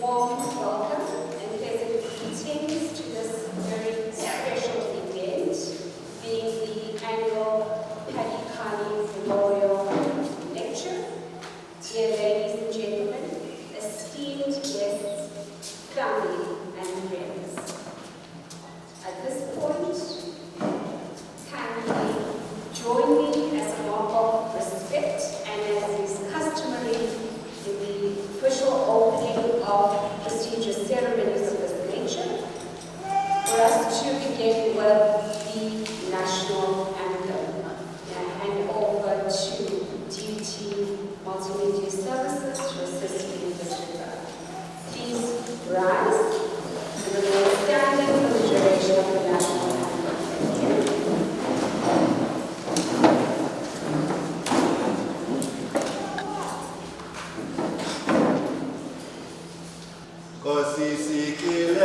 warm welcome and pleasant greetings to this very special event, being the annual Paddy Memorial Lecture. Dear ladies and gentlemen, esteemed guests, family and friends. At this point, kindly join me as a mark of respect and as is customary in the official opening of prestigious ceremonies of this nature, for us to begin with the national anthem and hand over to DT Multimedia Services to assist in this regard. Please rise and remain standing for the duration of the national anthem. Thank you.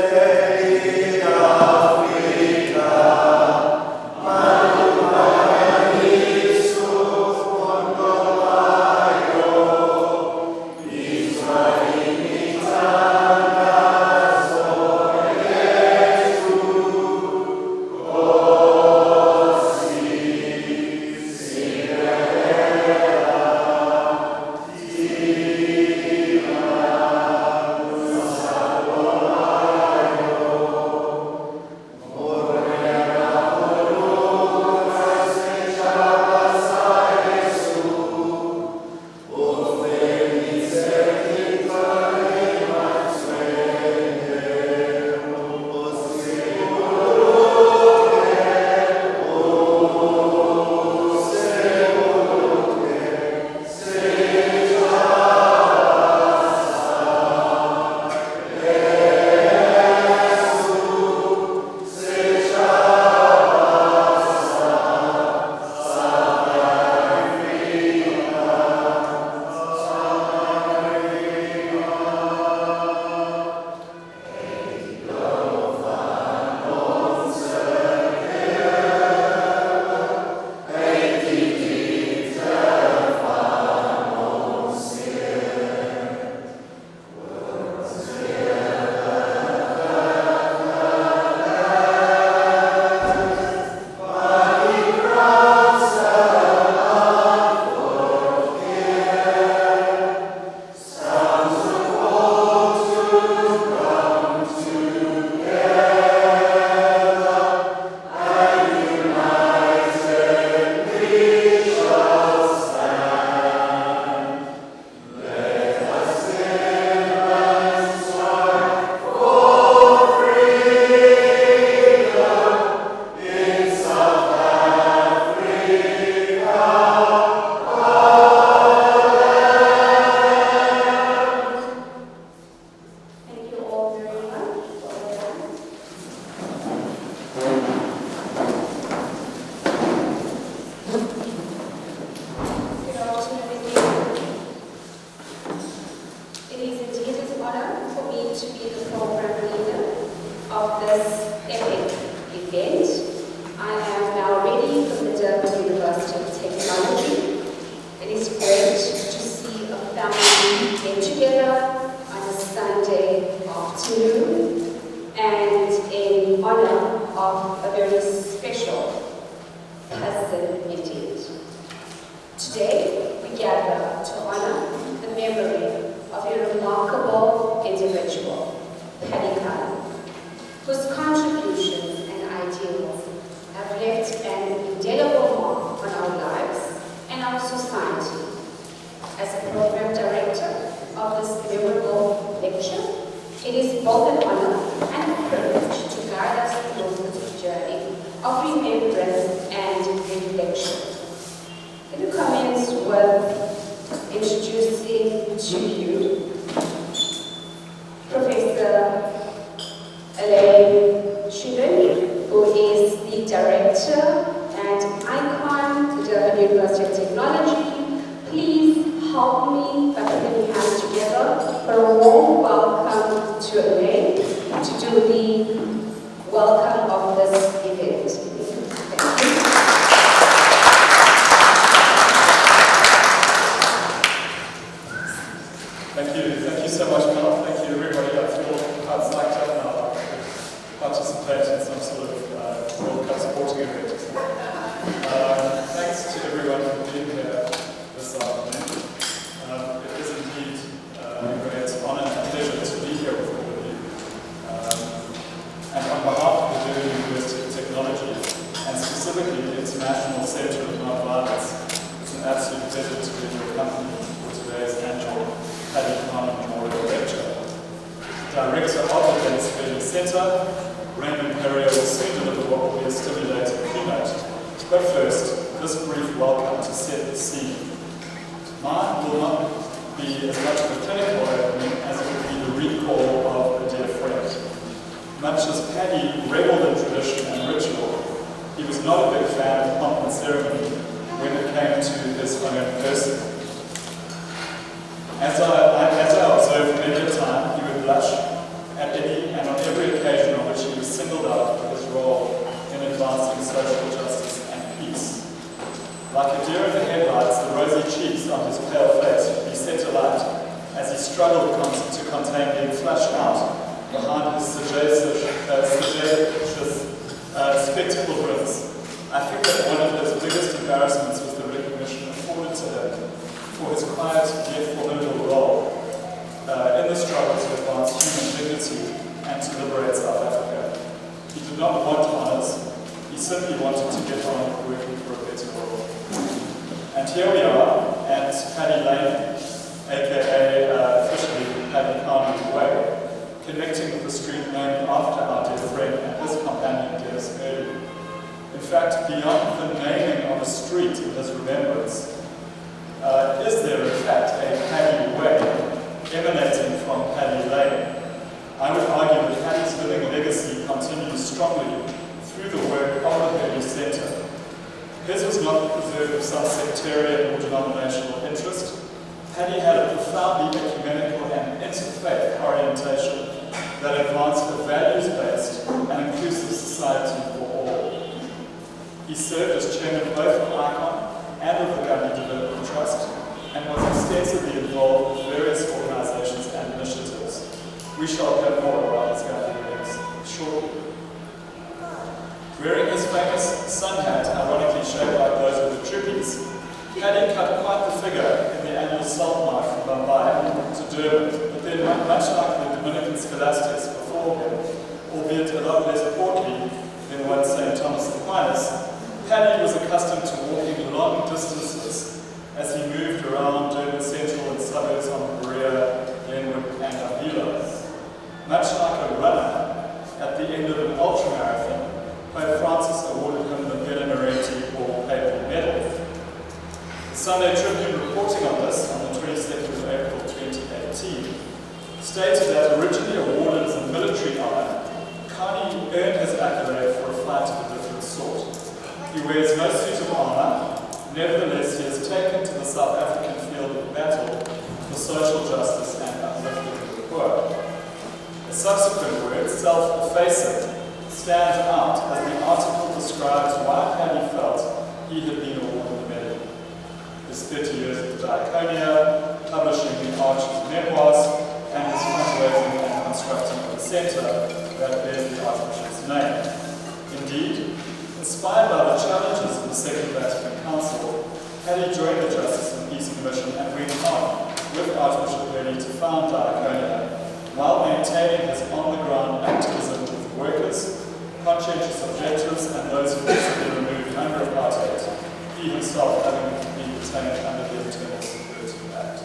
Alain, Tschudin, who is the director and icon to Durban University of Technology. Please help me by putting your hands together for a warm welcome to Alain to do the welcome of this event. Thank you so much, Prof. Thank you, everybody. quite psyched up now to participate in some sort of World Cup sporting event. Thanks to everyone for being here this afternoon. It is indeed a great honour and pleasure to be here with all of you. And on behalf of the Durban University of Technology, and specifically the International Centre of Nonviolence, it's an absolute pleasure to be in your company for today's annual Paddy Memorial Lecture. The Director of the Denis Centre, Raymond Perrier, will soon deliver what will be a stimulating keynote. But first, this brief welcome to set the scene. Mine will not be as much of a clinical opening as it will be the recall of a dear friend. Much as Paddy revelled in tradition and ritual, he was not a big fan of pomp and ceremony when it came to his own person. As I observed many a time, he would blush at any and on every occasion on which he was singled out for his role in advancing social justice and peace. Like a deer in the headlights, the rosy cheeks on his pale face would be set alight as he struggled to contain being flushed out behind his sagacious spectacle brims. I think that one of his biggest embarrassments was the recognition afforded to him for his quiet yet formidable role in the struggle to advance human dignity and to liberate South Africa. He did not want honours, he simply wanted to get on working for a better world. And here we are at Paddy Lane, aka officially Paddy Kearney Way, connecting with the street named after our dear friend and his companion Denis Hurley. In fact, beyond the naming of a street in his remembrance, is there in fact a Paddy Way emanating from Paddy Lane? I would argue that Paddy's living legacy continues strongly through the work of the Hurley Centre. His was not the preserve of some sectarian or denominational interest. Paddy had a profoundly ecumenical and interfaith orientation that advanced a values-based and inclusive society for all. He served as chairman both of ICON and of the Gandhi Development Trust, and was extensively involved with various organisations and initiatives. We shall hear more about his Gandhi works shortly. Wearing his famous sun hat, ironically shaped like those of the Trippies, Paddy cut quite the figure in the annual salt march from Bombay to Durban, but then much like the Dominican scholastics before him, albeit a lot less portly than one St. Thomas Aquinas, Paddy was accustomed to walking long distances as he moved around Durban central and suburbs on Perrier, Glenwood and Avila. Much like a runner, at the end of an ultramarathon, Pope Francis awarded him the Bella Merenti or Papal Medal. The Sunday Tribune reporting on this on the 22nd of April 2018 stated that originally awarded as a military honour, Kearney earned his accolade for a fight of a different sort. He wears no suit of armour, nevertheless he has taken to the South African field of battle for social justice and uplifting of the poor. A subsequent word, self-effacing, stands out as the article describes why Paddy felt he had been awarded the medal. His 30 years at the Diaconia, publishing the Arch's memoirs, and his fundraising and constructing of the centre that bears the Archbishop's name. Indeed, inspired by the challenges of the Second Vatican Council, Paddy joined the Justice and Peace Commission and went on with Archbishop Reddy to found Diaconia, while maintaining his on-the-ground activism with workers, conscientious objectives, and those forcibly removed under apartheid, he himself having been detained under the Internal Security Act.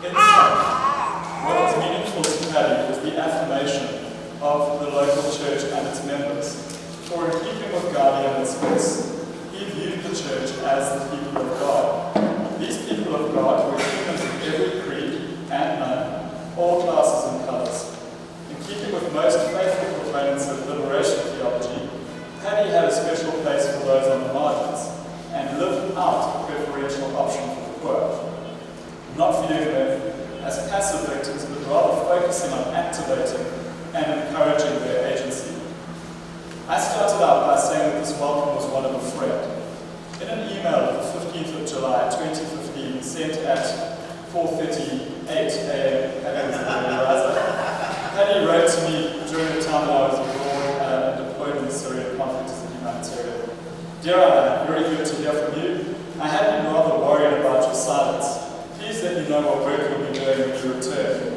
In sum, what was meaningful to Paddy was the affirmation of the local church and its members. For in keeping with Gandhi and his space, he viewed the church as the people of God. These people of God were humans of every creed and none, all classes and colours. In keeping with most faithful proponents of liberation theology, Paddy had a special place for those on the margins, and lived out a preferential option for the poor. Not viewing them as passive victims, but rather focusing on activating and encouraging their agency. I started out by saying that this welcome was one of a friend. In an email of the 15th of July 2015 sent at 4:38 a.m. Paddy was an early riser. Paddy wrote to me during the time that I was abroad and deployed in the Syrian conflict as a humanitarian. Dear Alain, very good to hear from you. I had been rather worried about your silence. Please let me know what work you'll be doing when you return.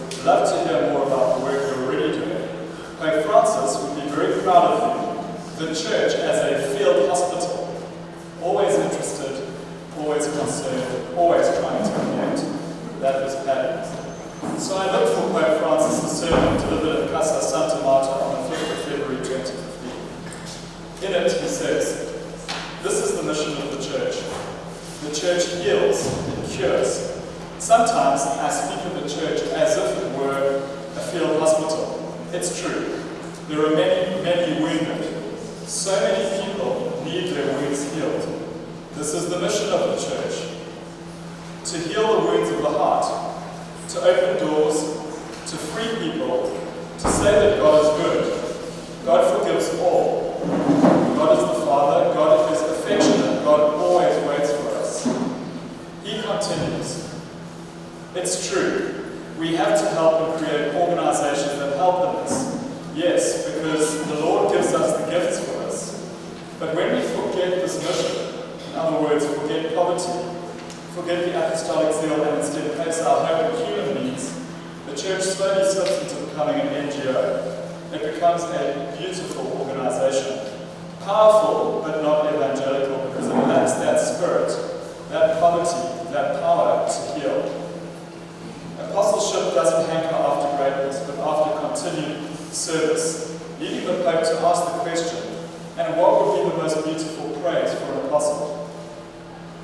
Would love to hear more about the work you're already doing. Pope Francis would be very proud of you. The church as a field hospital. Always interested, always concerned, always trying to connect. That was Paddy. So I looked for Pope Francis' sermon delivered at Casa Santa Marta on the 5th of February 2015. In it, he says, "This is the mission of the church. The church heals, it cures. Sometimes I speak of the church as if it were a field hospital. It's true. There are many, many wounded. So many people need their wounds healed. This is the mission of the church. To heal the wounds of the heart, to open doors, to free people, to say that God is good. God forgives all. God is the Father, God is affectionate, God always waits for us." He continues, "It's true, we have to help and create organizations that help in this. Yes, because the Lord gives us the gifts for us. But when we forget this mission, in other words, forget poverty, forget the apostolic zeal and instead place our hope in human needs, the church slowly slips into becoming an NGO. It becomes a beautiful organization. Powerful, but not evangelical, because it lacks that spirit, that poverty, that power to heal. Apostleship doesn't hanker after greatness, but after continued service, leading the Pope to ask the question, and what would be the most beautiful praise for an apostle?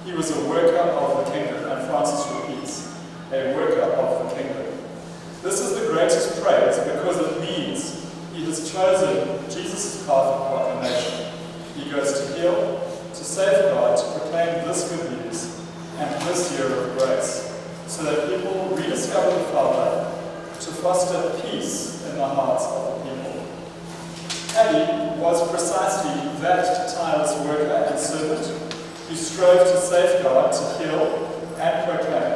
He was a worker of the kingdom, and Francis repeats, a worker of the kingdom. This is the greatest praise because it means he has chosen Jesus' path of proclamation. He goes to heal, to safeguard, to proclaim this good news and this year of grace, so that people rediscover the Father, to foster peace in the hearts of the people. Paddy was precisely that tireless worker and servant who strove to safeguard, to heal, and proclaim,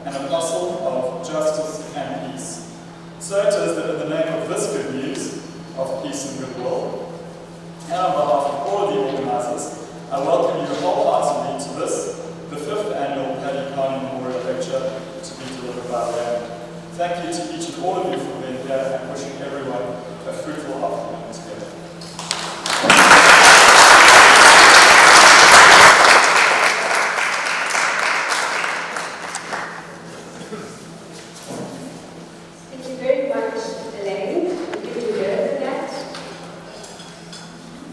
an apostle of justice and peace. So it is that in the name of this good news, of peace and goodwill, and on behalf of all of the organisers, I welcome you wholeheartedly to this, the 5th annual Paddy Kearney Memorial Lecture, to be delivered by Raymond. Thank you to each and all of you for being here and wishing everyone a fruitful afternoon together. Thank you very much, Alain. Good to hear that.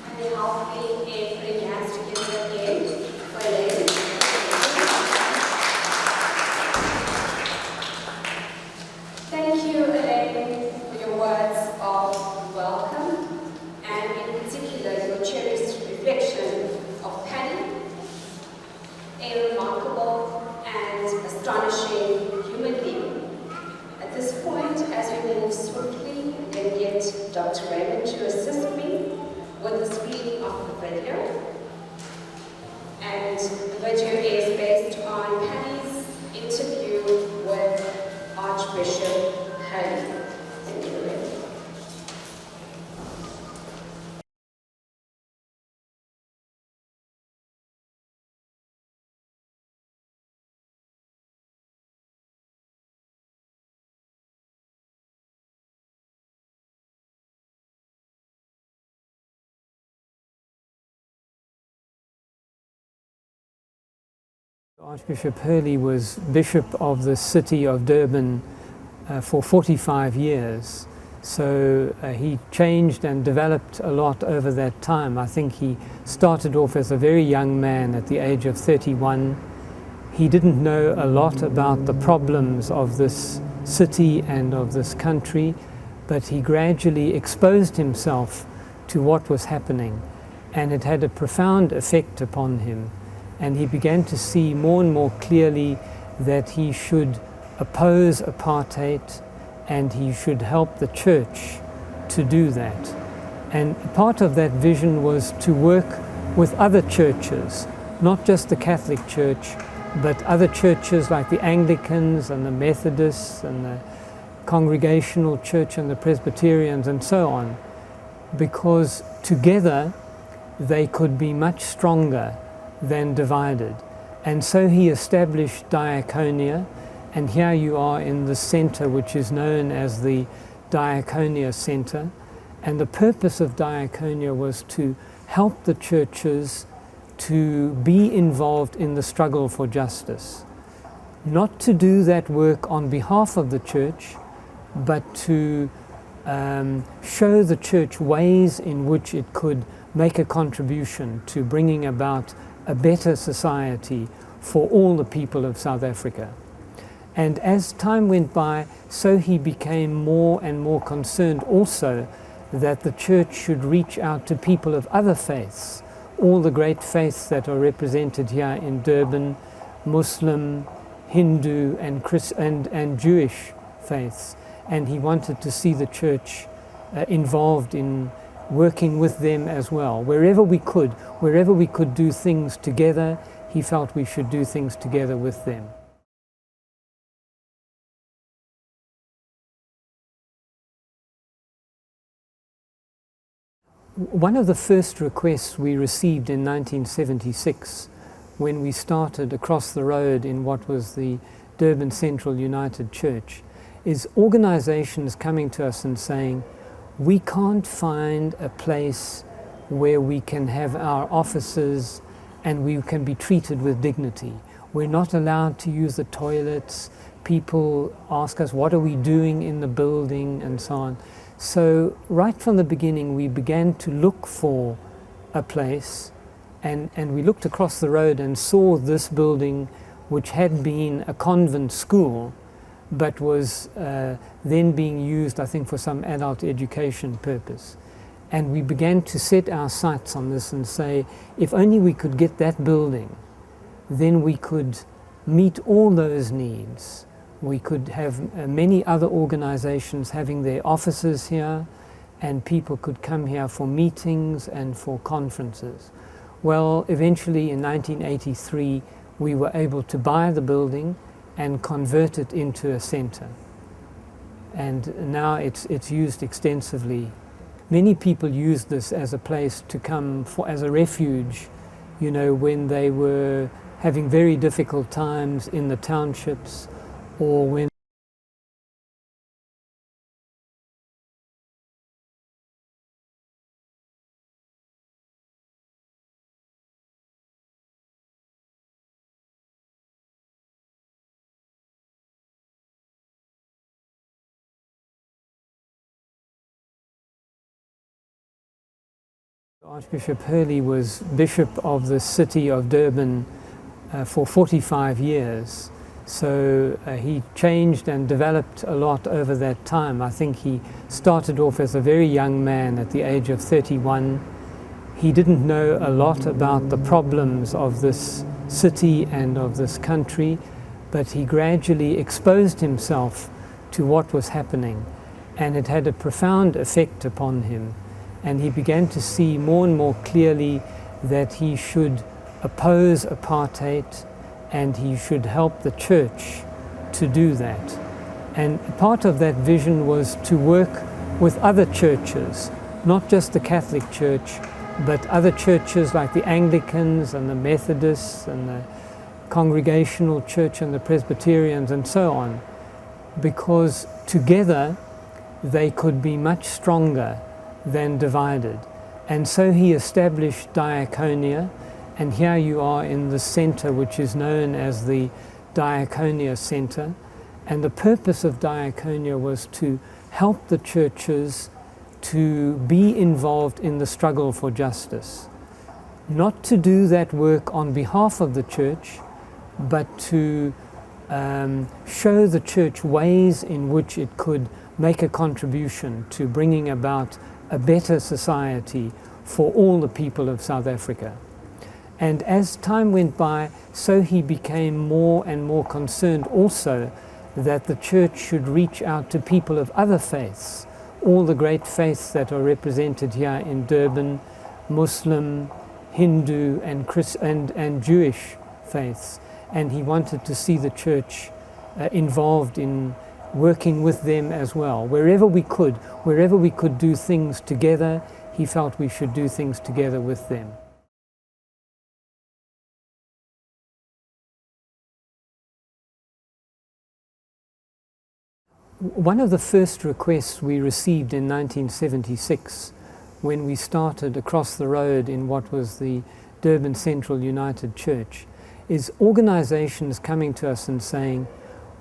And you help me in putting your hands together again for Alain. Thank you, Alain, for your words of welcome, and in particular your cherished reflection of Paddy, a remarkable and astonishing human being. At this point, as we move swiftly, I'm going to get Dr. Raymond to assist me with the screening of the video. And the video is based on Paddy's interview with Archbishop Hurley. Thank you, Raymond. Archbishop Hurley was Bishop of the city of Durban for 45 years. So he changed and developed a lot over that time. I think he started off as a very young man at the age of 31. He didn't know a lot about the problems of this city and of this country, but he gradually exposed himself to what was happening, and it had a profound effect upon him. And he began to see more and more clearly that he should oppose apartheid and he should help the church to do that. And part of that vision was to work with other churches, not just the Catholic Church, but other churches like the Anglicans and the Methodists and the Congregational Church and the Presbyterians and so on, because together they could be much stronger than divided. And so he established diaconia, and here you are in the center, which is known as the Diaconia Center. And the purpose of diaconia was to help the churches to be involved in the struggle for justice. Not to do that work on behalf of the church, but to show the church ways in which it could make a contribution to bringing about a better society for all the people of South Africa. And as time went by, so he became more and more concerned also that the church should reach out to people of other faiths, all the great faiths that are represented here in Durban, Muslim, Hindu and Jewish faiths. And he wanted to see the church involved in working with them as well. Wherever we could do things together, he felt we should do things together with them. One of the first requests we received in 1976, when we started across the road in what was the Durban Central United Church, is organizations coming to us and saying, we can't find a place where we can have our offices and we can be treated with dignity. We're not allowed to use the toilets. People ask us, what are we doing in the building, and so on. So right from the beginning, we began to look for a place, and we looked across the road and saw this building, which had been a convent school, but was then being used, I think, for some adult education purpose. And we began to set our sights on this and say, if only we could get that building, then we could meet all those needs. We could have many other organizations having their offices here, and people could come here for meetings and for conferences. Well, eventually in 1983, we were able to buy the building and convert it into a center. And now it's used extensively. Many people use this as a place to come as a refuge, you know, when they were having very difficult times in the townships, or when Archbishop Hurley was Bishop of the city of Durban for 45 years. So he changed and developed a lot over that time. I think he started off as a very young man at the age of 31. He didn't know a lot about the problems of this city and of this country, but he gradually exposed himself to what was happening, and it had a profound effect upon him. And he began to see more and more clearly that he should oppose apartheid, and he should help the church to do that. And part of that vision was to work with other churches, not just the Catholic Church, but other churches like the Anglicans and the Methodists and the Congregational Church and the Presbyterians and so on, because together they could be much stronger than divided. And so he established diaconia, and here you are in the center, which is known as the Diaconia Center. And the purpose of diaconia was to help the churches to be involved in the struggle for justice. Not to do that work on behalf of the church, but to show the church ways in which it could make a contribution to bringing about a better society for all the people of South Africa. And as time went by, so he became more and more concerned also that the church should reach out to people of other faiths, all the great faiths that are represented here in Durban, Muslim, Hindu and Jewish faiths, and he wanted to see the church involved in working with them as well. Wherever we could do things together, he felt we should do things together with them. One of the first requests we received in 1976, when we started across the road in what was the Durban Central United Church, is organizations coming to us and saying,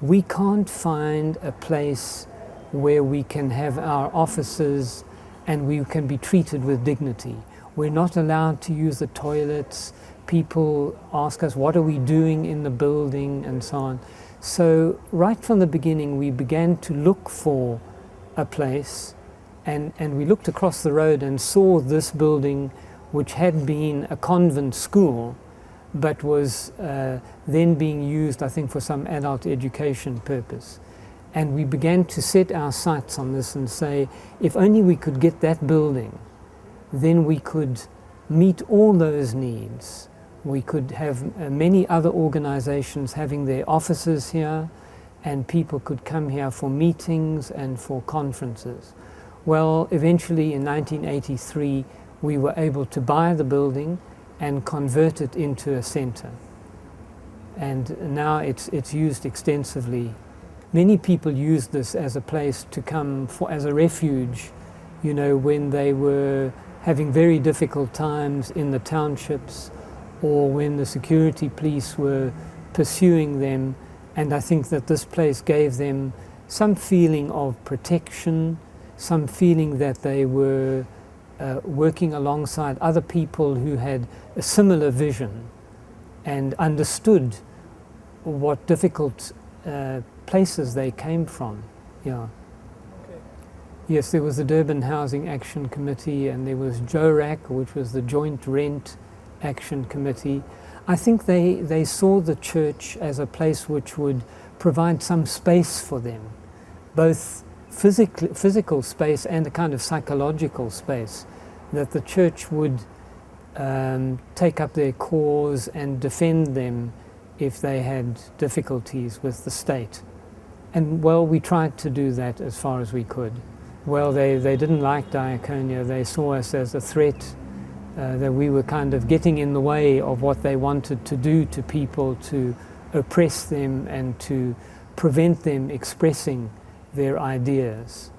we can't find a place where we can have our offices and we can be treated with dignity. We're not allowed to use the toilets. People ask us, what are we doing in the building, and so on. So right from the beginning, we began to look for a place, and we looked across the road and saw this building, which had been a convent school, but was then being used, I think, for some adult education purpose. And we began to set our sights on this and say, if only we could get that building, then we could meet all those needs. We could have many other organizations having their offices here, and people could come here for meetings and for conferences. Well, eventually in 1983, we were able to buy the building and convert it into a center. And now it's used extensively. Many people used this as a place to come for, as a refuge, you know, when they were having very difficult times in the townships, or when the security police were pursuing them. And I think that this place gave them some feeling of protection, some feeling that they were working alongside other people who had a similar vision and understood what difficult places they came from. Yeah. Okay. Yes, there was the Durban Housing Action Committee, and there was JORAC, which was the Joint Rent Action Committee. I think they saw the church as a place which would provide some space for them, both physical space and a kind of psychological space, that the church would take up their cause and defend them if they had difficulties with the state. And well, we tried to do that as far as we could. Well, they didn't like diaconia. They saw us as a threat, that we were kind of getting in the way of what they wanted to do to people, to oppress them and to prevent them expressing their ideas.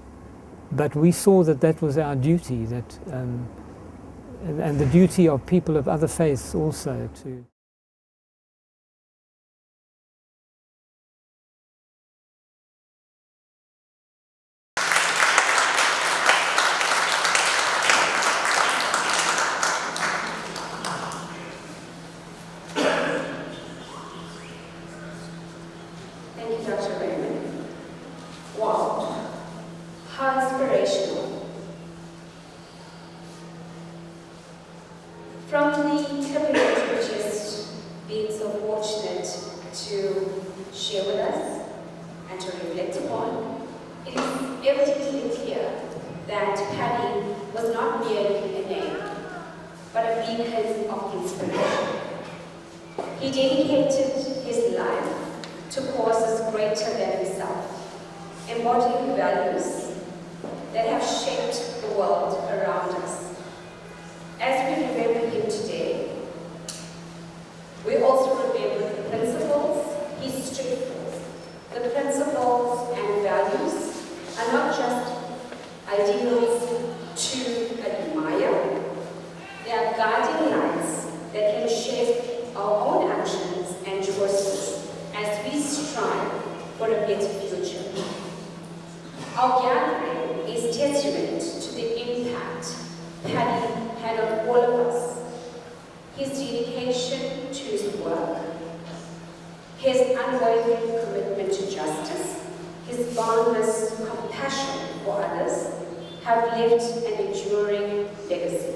But we saw that that was our duty, that, and the duty of people of other faiths also to. Thank you, Dr. Raymond. Wow, how inspirational. From the privilege of just being so fortunate to share with us and to reflect upon, it is evidently clear that Paddy was not merely a name, but a beacon of inspiration. He dedicated his life to causes greater than himself, embodying values that have shaped the world around us. As we remember him today, we also remember the principles he stood for. The principles and values are not just ideals to admire, they are guiding lights that can shape our own actions and choices as we strive for a better future. Our gathering is testament to the impact Paddy had on all of us. His dedication to his work, his unwavering commitment to justice, his boundless compassion for others have left an enduring legacy.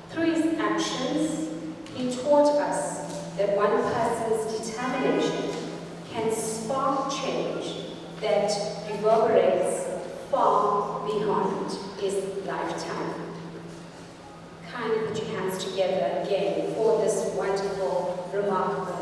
Through his actions, he taught us that one person's determination can spark change that reverberates far beyond his lifetime. Kindly put your hands together again for this wonderful, remarkable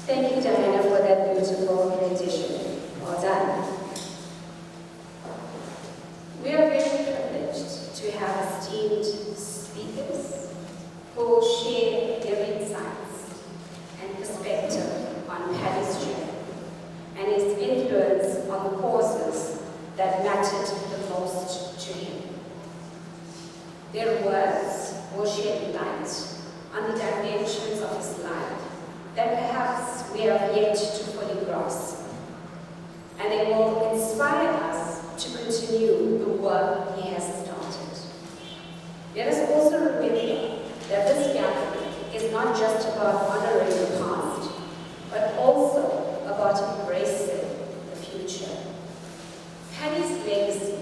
Thank you, Diana, for that beautiful rendition. Well done. We are very privileged to have esteemed speakers who will share their insights and perspective on Paddy's journey and his influence on the causes that mattered the most to him. Their words will shed light on the dimensions of his life that perhaps we have yet to fully grasp, and they will inspire us to continue the work he has started. Let us also remember that this gathering is not just about honoring the past, but also about embracing the future. Paddy's legacy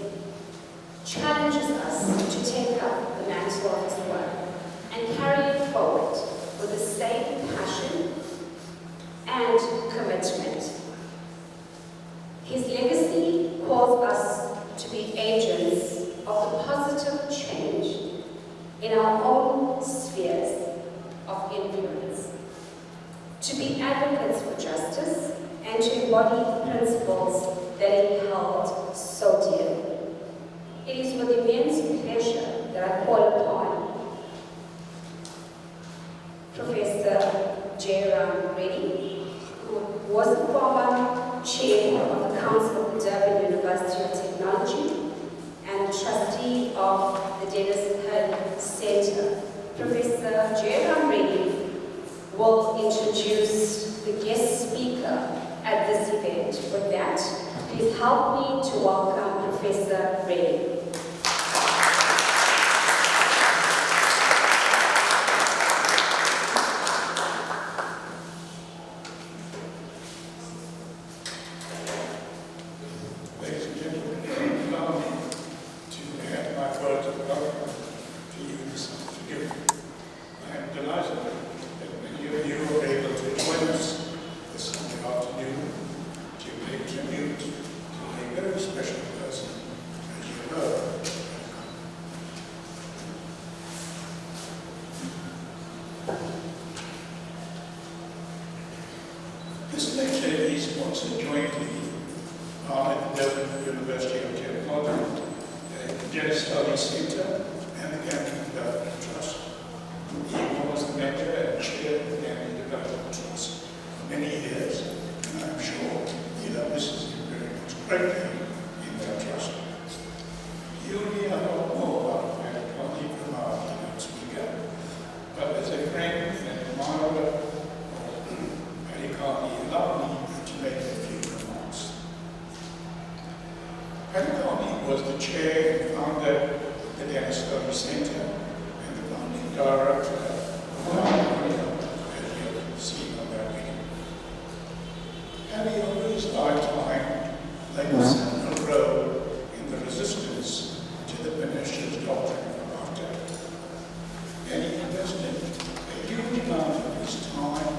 challenges us to take up the mantle of his work and carry it forward with the same passion and commitment. His legacy calls us to be agents of the positive change in our own spheres of influence, to be advocates for justice, and to embody principles that he held so dearly. It is with immense pleasure that I call upon Professor Jairam, Reddy, who was the former chair of the Council of the Durban University of Technology and trustee of the Denis Hurley Center. Professor Jairam Reddy will introduce the guest speaker at this event. With that, please help me to welcome Professor Reddy. This lecture is sponsored jointly by the Durban University of Technology, the Denis Center, and the Gandhi Development Trust. He was the member and chair of the Gandhi Development Trust for many years, and I'm sure he misses him very much greatly in that trust. You'll hear a lot more about Paddy from our keynote speaker, but as a friend and admirer of Paddy, allow me to make a few remarks. Paddy was the chair and founder of the Denis Center and the founding director of Alain, as you have seen on that video. Paddy over his lifetime played a central role in the resistance to the pernicious doctrine of apartheid, and he invested a huge amount of his time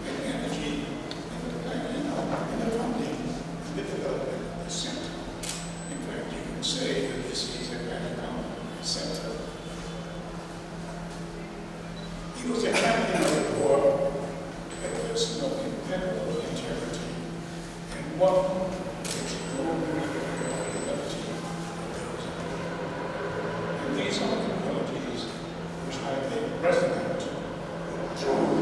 and energy in the funding and the development of the center. In fact, you can say that this is a Paddy center. He was a champion of the poor, a person of impeccable integrity, and one extraordinary ability of those. And these are the qualities which I think resonate with true,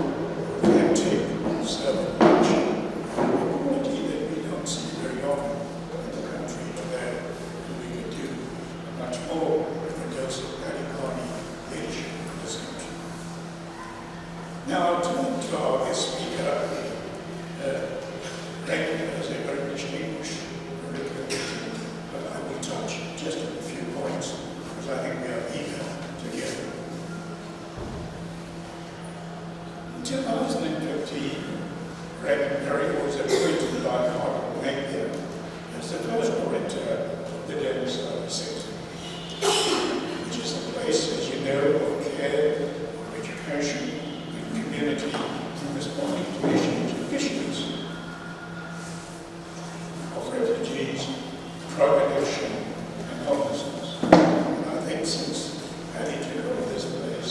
authentic self-action, a quality that we don't see very often in the country today, and we could do much more with the dose of Paddy each in this country. Now, to our guest speaker, Raymond is a very distinguished curriculum, but I will touch just on a few points because I think we are eager to get them. In 2015, Raymond Perrier was appointed by Cardinal Perrier as the first director of the Denis Center, which is a place, as you know, of care, of education, and community, and responding to issues of refugees, drug addiction, and homelessness. And I think since Paddy took over this place,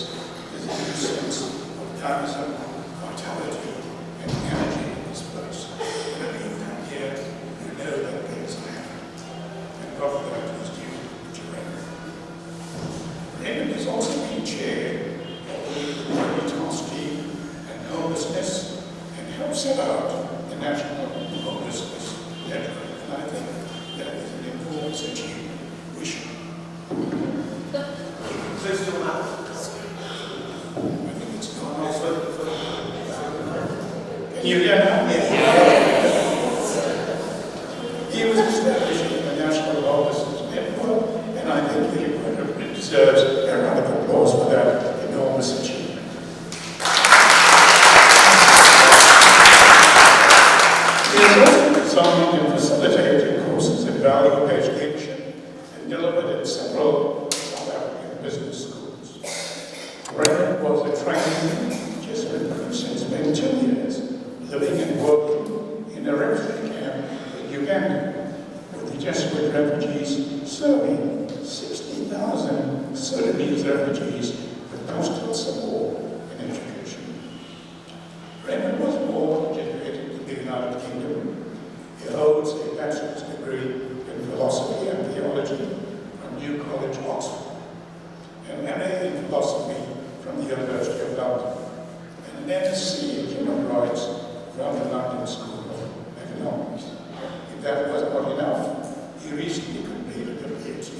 there's a new sense of dynamism, vitality, and set out the national homelessness network, and I think that is an important achievement. We should. Please do that. I think it's gone off. Can you hear now? Yes. He was establishing the national homelessness network, and I think he deserves a round of applause for that enormous achievement. He has also designed and facilitated courses in value-based leadership and delivered in several South African business schools. Raymond was a trainee Jesuit priest and spent 2 years living and working in a refugee camp in Uganda, with the Jesuit refugees serving 60,000 Sudanese refugees with pastoral support and education. Raymond was born and educated in the United Kingdom. He holds a bachelor's degree in philosophy and theology from New College, Oxford, an MA in philosophy from the University of London, and an MSc in human rights from the London School of Economics. If that was not enough, he recently completed a PhD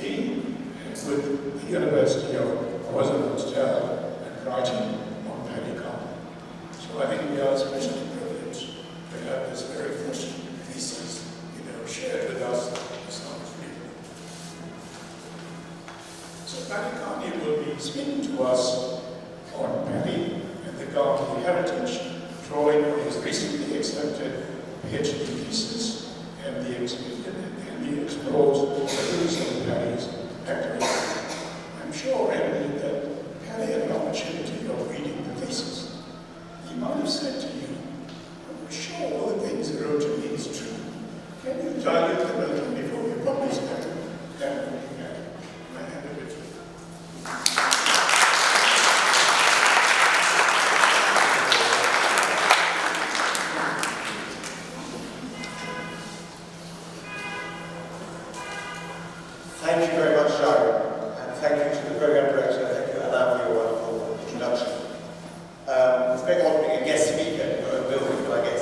with the University of KwaZulu-Natal and writing on Paddy. So I think we are especially privileged to have this very first thesis, shared with us this afternoon. So Paddy will be speaking to us on Paddy and the Gandhi heritage, drawing on his recently accepted PhD thesis, and he explores the roots of Paddy's activism. I'm sure, Reddy, that Paddy had an opportunity of reading the thesis. He might have said to you, I'm sure all the things he wrote to me is true. Can you dilute them a little before you publish them? Then we can hand it to you. Thank you very much, Jairam, and thank you to the program director. Thank you, Alain, for your wonderful introduction. It's very odd being a guest speaker in your own building, but I guess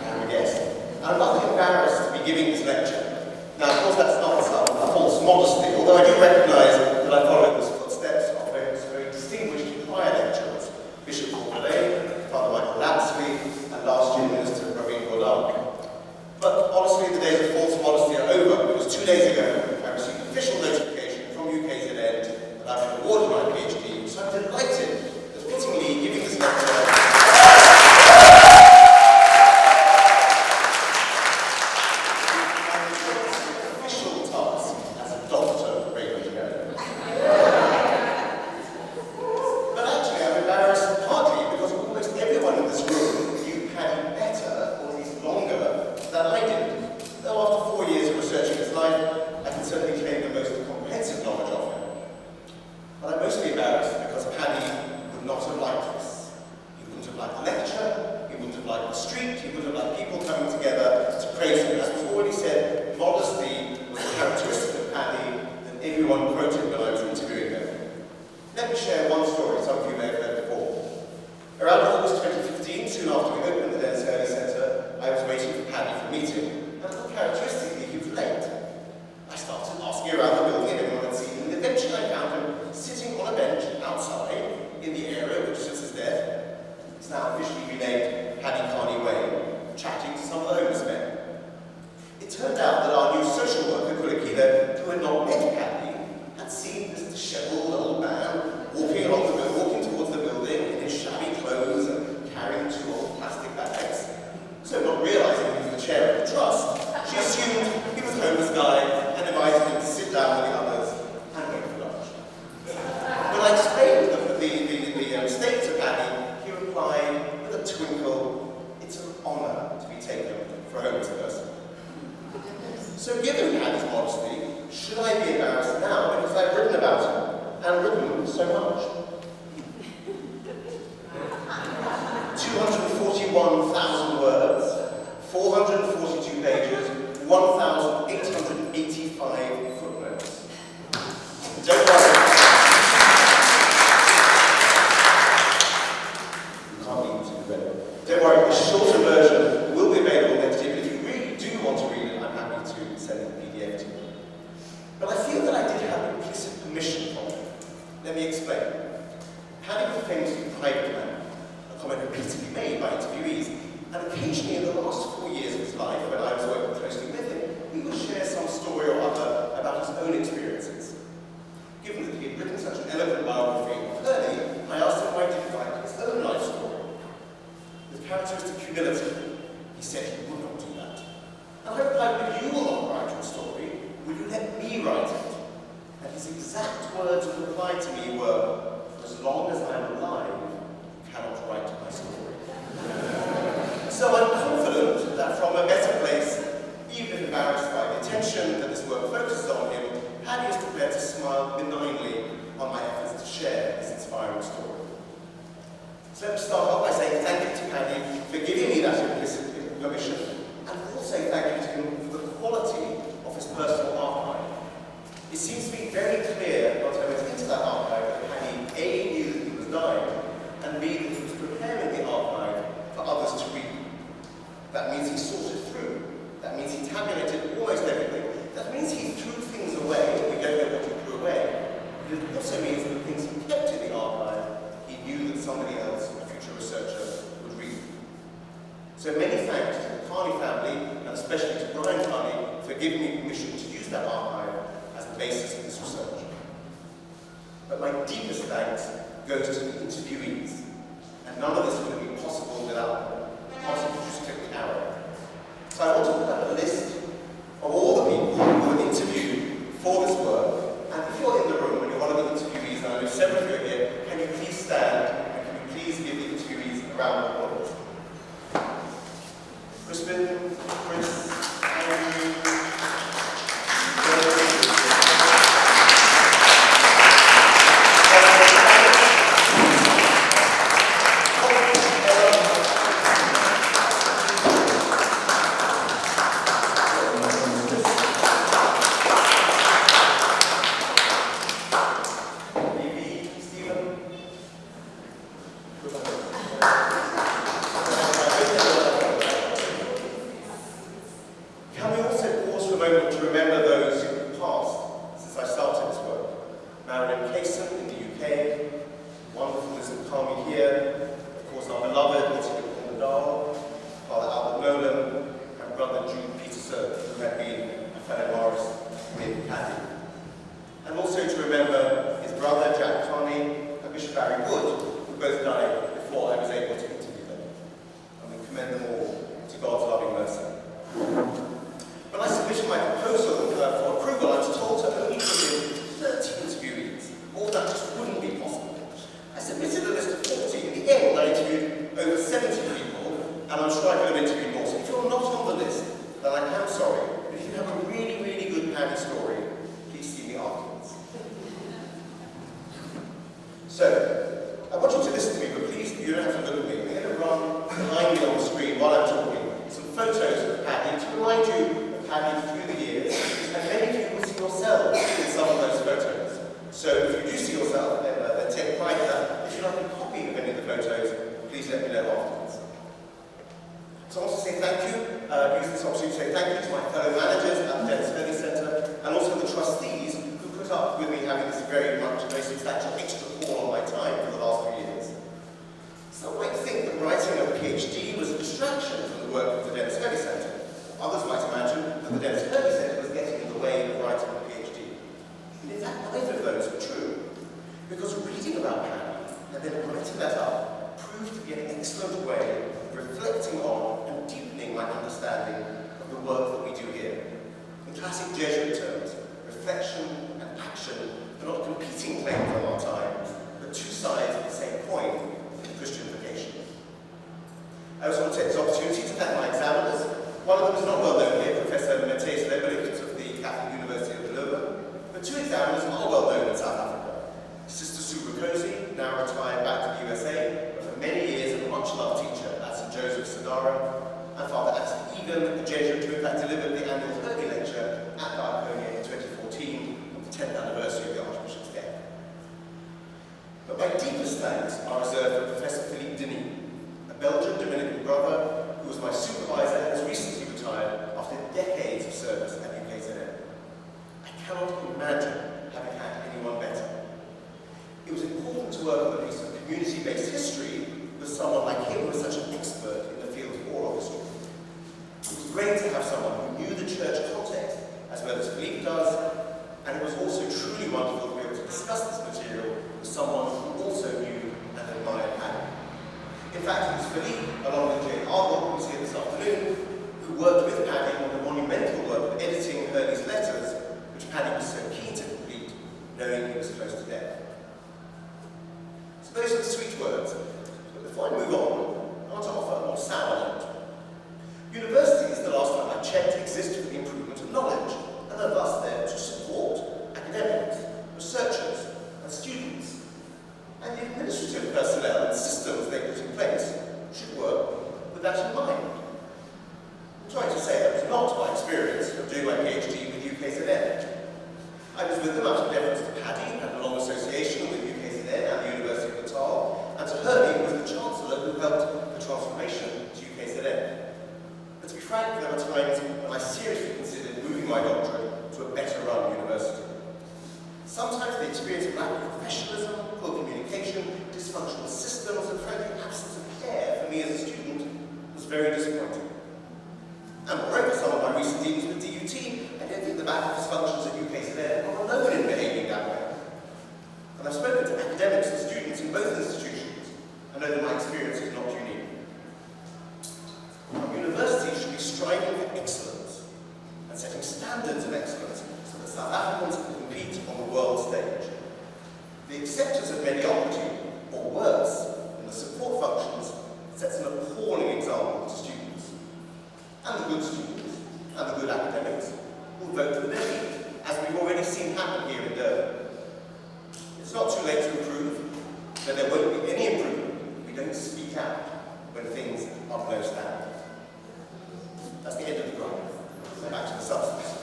I'm a guest. I'm rather embarrassed to be giving this lecture. Now, of course, that's not a false modesty, although I do recognise that I follow in the footsteps of those very distinguished prior lecturers, Bishop Hurley, Father Michael Lapsley, and last year Minister Raymond. But honestly, the days of false modesty are over, because 2 days ago, I received official notification from UKZN that I've been awarded my PhD, so I'm delighted that fittingly giving this lecture official task as a doctor of Raymond. But actually, I'm embarrassed partly because almost everyone in this room knew Paddy better, or at least longer, than I did. Though after 4 years of researching his life, I can certainly claim the most comprehensive knowledge of him. But I'm mostly embarrassed because Paddy would not have liked this. He wouldn't have liked the lecture, he wouldn't have liked the street, he wouldn't have liked people coming together to praise him. As was already said, modesty was a characteristic of Paddy that everyone quoted when I was interviewing him. Let me share one story some of you may have heard before. Around August 2015, soon after we opened the Denis Centre, I was waiting for Paddy for a meeting, and uncharacteristically, he was late. I started asking around the building if anyone had seen him, and eventually I found him sitting on a bench outside in the area which sits his desk. It's now officially renamed Paddy Kearney Way, chatting to some of the homeless men. It turned out that our new social worker, who had not met Paddy, had seen this dishevelled old man walking towards the building in his shabby clothes and carrying 2 old plastic bags. So, not realising he was the chair of the trust, she assumed he was a homeless guy and invited him to sit down with the others and wait for lunch. When I explained the state to Paddy, he replied with a twinkle, "It's an honour to be taken for a homeless person." So given Paddy's modesty, should I be embarrassed now because I've written about him and written so much? 241,000 words, 442 pages, 1,885 footnotes. Don't worry. You can't even see the red. Don't worry, the shorter version will be available next year, but if you really do want to read it, I'm happy to send the PDF to you. But I feel that I did have implicit permission from him. Let me explain. Paddy was a famously private man, a comment repeatedly made by interviewees, and occasionally in the last 4 years of his life, when I was working closely with him, he would share some story or other about his own experiences. Given that he had written such an eloquent biography of Hurley, I asked him why he didn't write his own life story. With characteristic humility, he said he would not do that. And I replied, if you will not write your story, will you let me write it? And his exact words of reply to me were, for as long as I am alive, you cannot write my story. So I'm confident that from a better place, even if embarrassed by the attention that this work focuses on him, Paddy is prepared to smile benignly on my efforts to share this inspiring story. So let me start off by saying thank you to Paddy for giving me that implicit permission, and also thank you to him for the quality of his personal archive. It seems to be very clear, once I went into that archive, that Paddy A, knew that he was dying, and B, that he was preparing the archive for others to read. That means he sorted through. That means he tabulated almost everything. That means he threw things away. We don't know what he threw away. But it also means that the things he kept in the archive, he knew that somebody else, a future researcher, would read. So many thanks to the Kearney family, and especially to Brian Kearney, for giving me permission to use that archive as the basis of this research. But my deepest thanks goes to the interviewees, and none of this would have been possible without them. Possible just click the arrow. So I want to put up a list of all the people who were interviewed for this work, and if you're in the room and you're one of the interviewees, and I know several of you are here, can you please stand, and can you please give the interviewees a round of applause? Crispin, Chris, Andrew, Denis, a Belgian Dominican was great to have someone who knew the church context as well as Philippe does, and it was also truly wonderful to be able to discuss this material with someone who also knew and admired Paddy. In fact, it was Philippe, along with Jairam, who's here this afternoon, who worked with Paddy on the monumental work of editing Hurley's letters, which Paddy was so keen to complete, knowing he was close to death. So those are the sweet words, but before I move on, I want to offer a more sour note. Universities, the last time I checked, exist for the improvement of knowledge, and are thus there to support academics, researchers, and students. And the administrative personnel and systems they put in place should work with that in mind. I'm sorry to say that was not my experience of doing my PhD with UKZN. I was with them out of deference to Paddy and a long association with UKZN and the University of Natal, and to Hurley, who was the Chancellor who helped the transformation to UKZN. But to be frank, there were times when I seriously considered moving my doctorate to a better run university. Sometimes the experience of lack of professionalism, poor communication, dysfunctional systems, and frankly absence of care for me as a student was very disappointing. And moreover, some of my recent dealings with DUT, I don't think the back office functions at UKZN are alone in behaving that way. And I've spoken to academics and students in both institutions, and know that my experience is not unique. Our universities should be striving for excellence and setting standards of excellence so that South Africans can compete on the world stage. The acceptance of mediocrity, or worse, in the support functions, sets an appalling example to students. And the good students, and the good academics, will vote for their feet, as we've already seen happen here in Durban. It's not too late to improve, but there won't be any improvement if we don't speak out when things are below standard. That's the end of the grind. So back to the substance.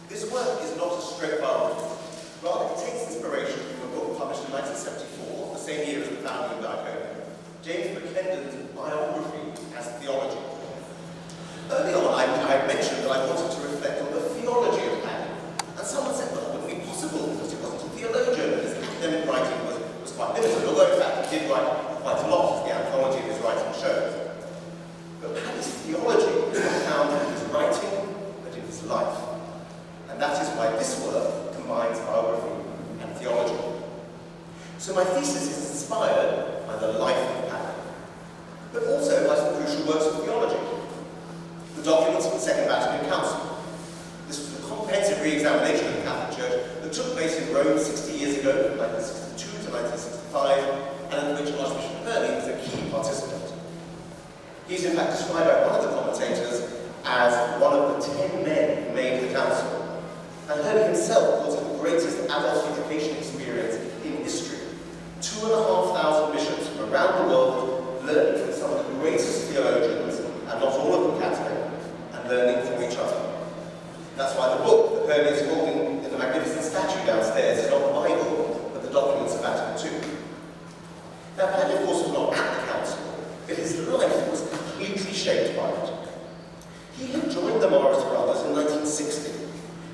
This work is not a straight biography. Rather, it takes inspiration from a book published in 1974, the same year as the founding of Diaconia, James McClendon's biography as theology. Early on, I mentioned that I wanted to reflect on the theology of Paddy, and someone said, well, it wouldn't be possible because he wasn't a theologian, and his academic writing was quite limited, although in fact he did write quite a lot, as the anthology of his writing shows. But Paddy's theology is not found in his writing, but in his life. And that is why this work combines biography and theology. So my thesis is inspired by the life of Paddy, but also by some crucial works of theology. The documents of the Second Vatican Council. This was a comprehensive re-examination of the Catholic Church that took place in Rome 60 years ago, from 1962 to 1965, and in which Archbishop Hurley was a key participant. He's in fact described by one of the commentators as one of the 10 men who made the council. And Hurley himself calls it the greatest adult education experience in history. 2,500 bishops from around the world learning from some of the greatest theologians, and not all of them Catholic, and learning from each other. That's why the book that Hurley is holding in the magnificent statue downstairs is not the Bible, but the documents of Vatican II. Now, Paddy, of course, was not at the council, but his life was completely shaped by it. He had joined the Morris brothers in 1960.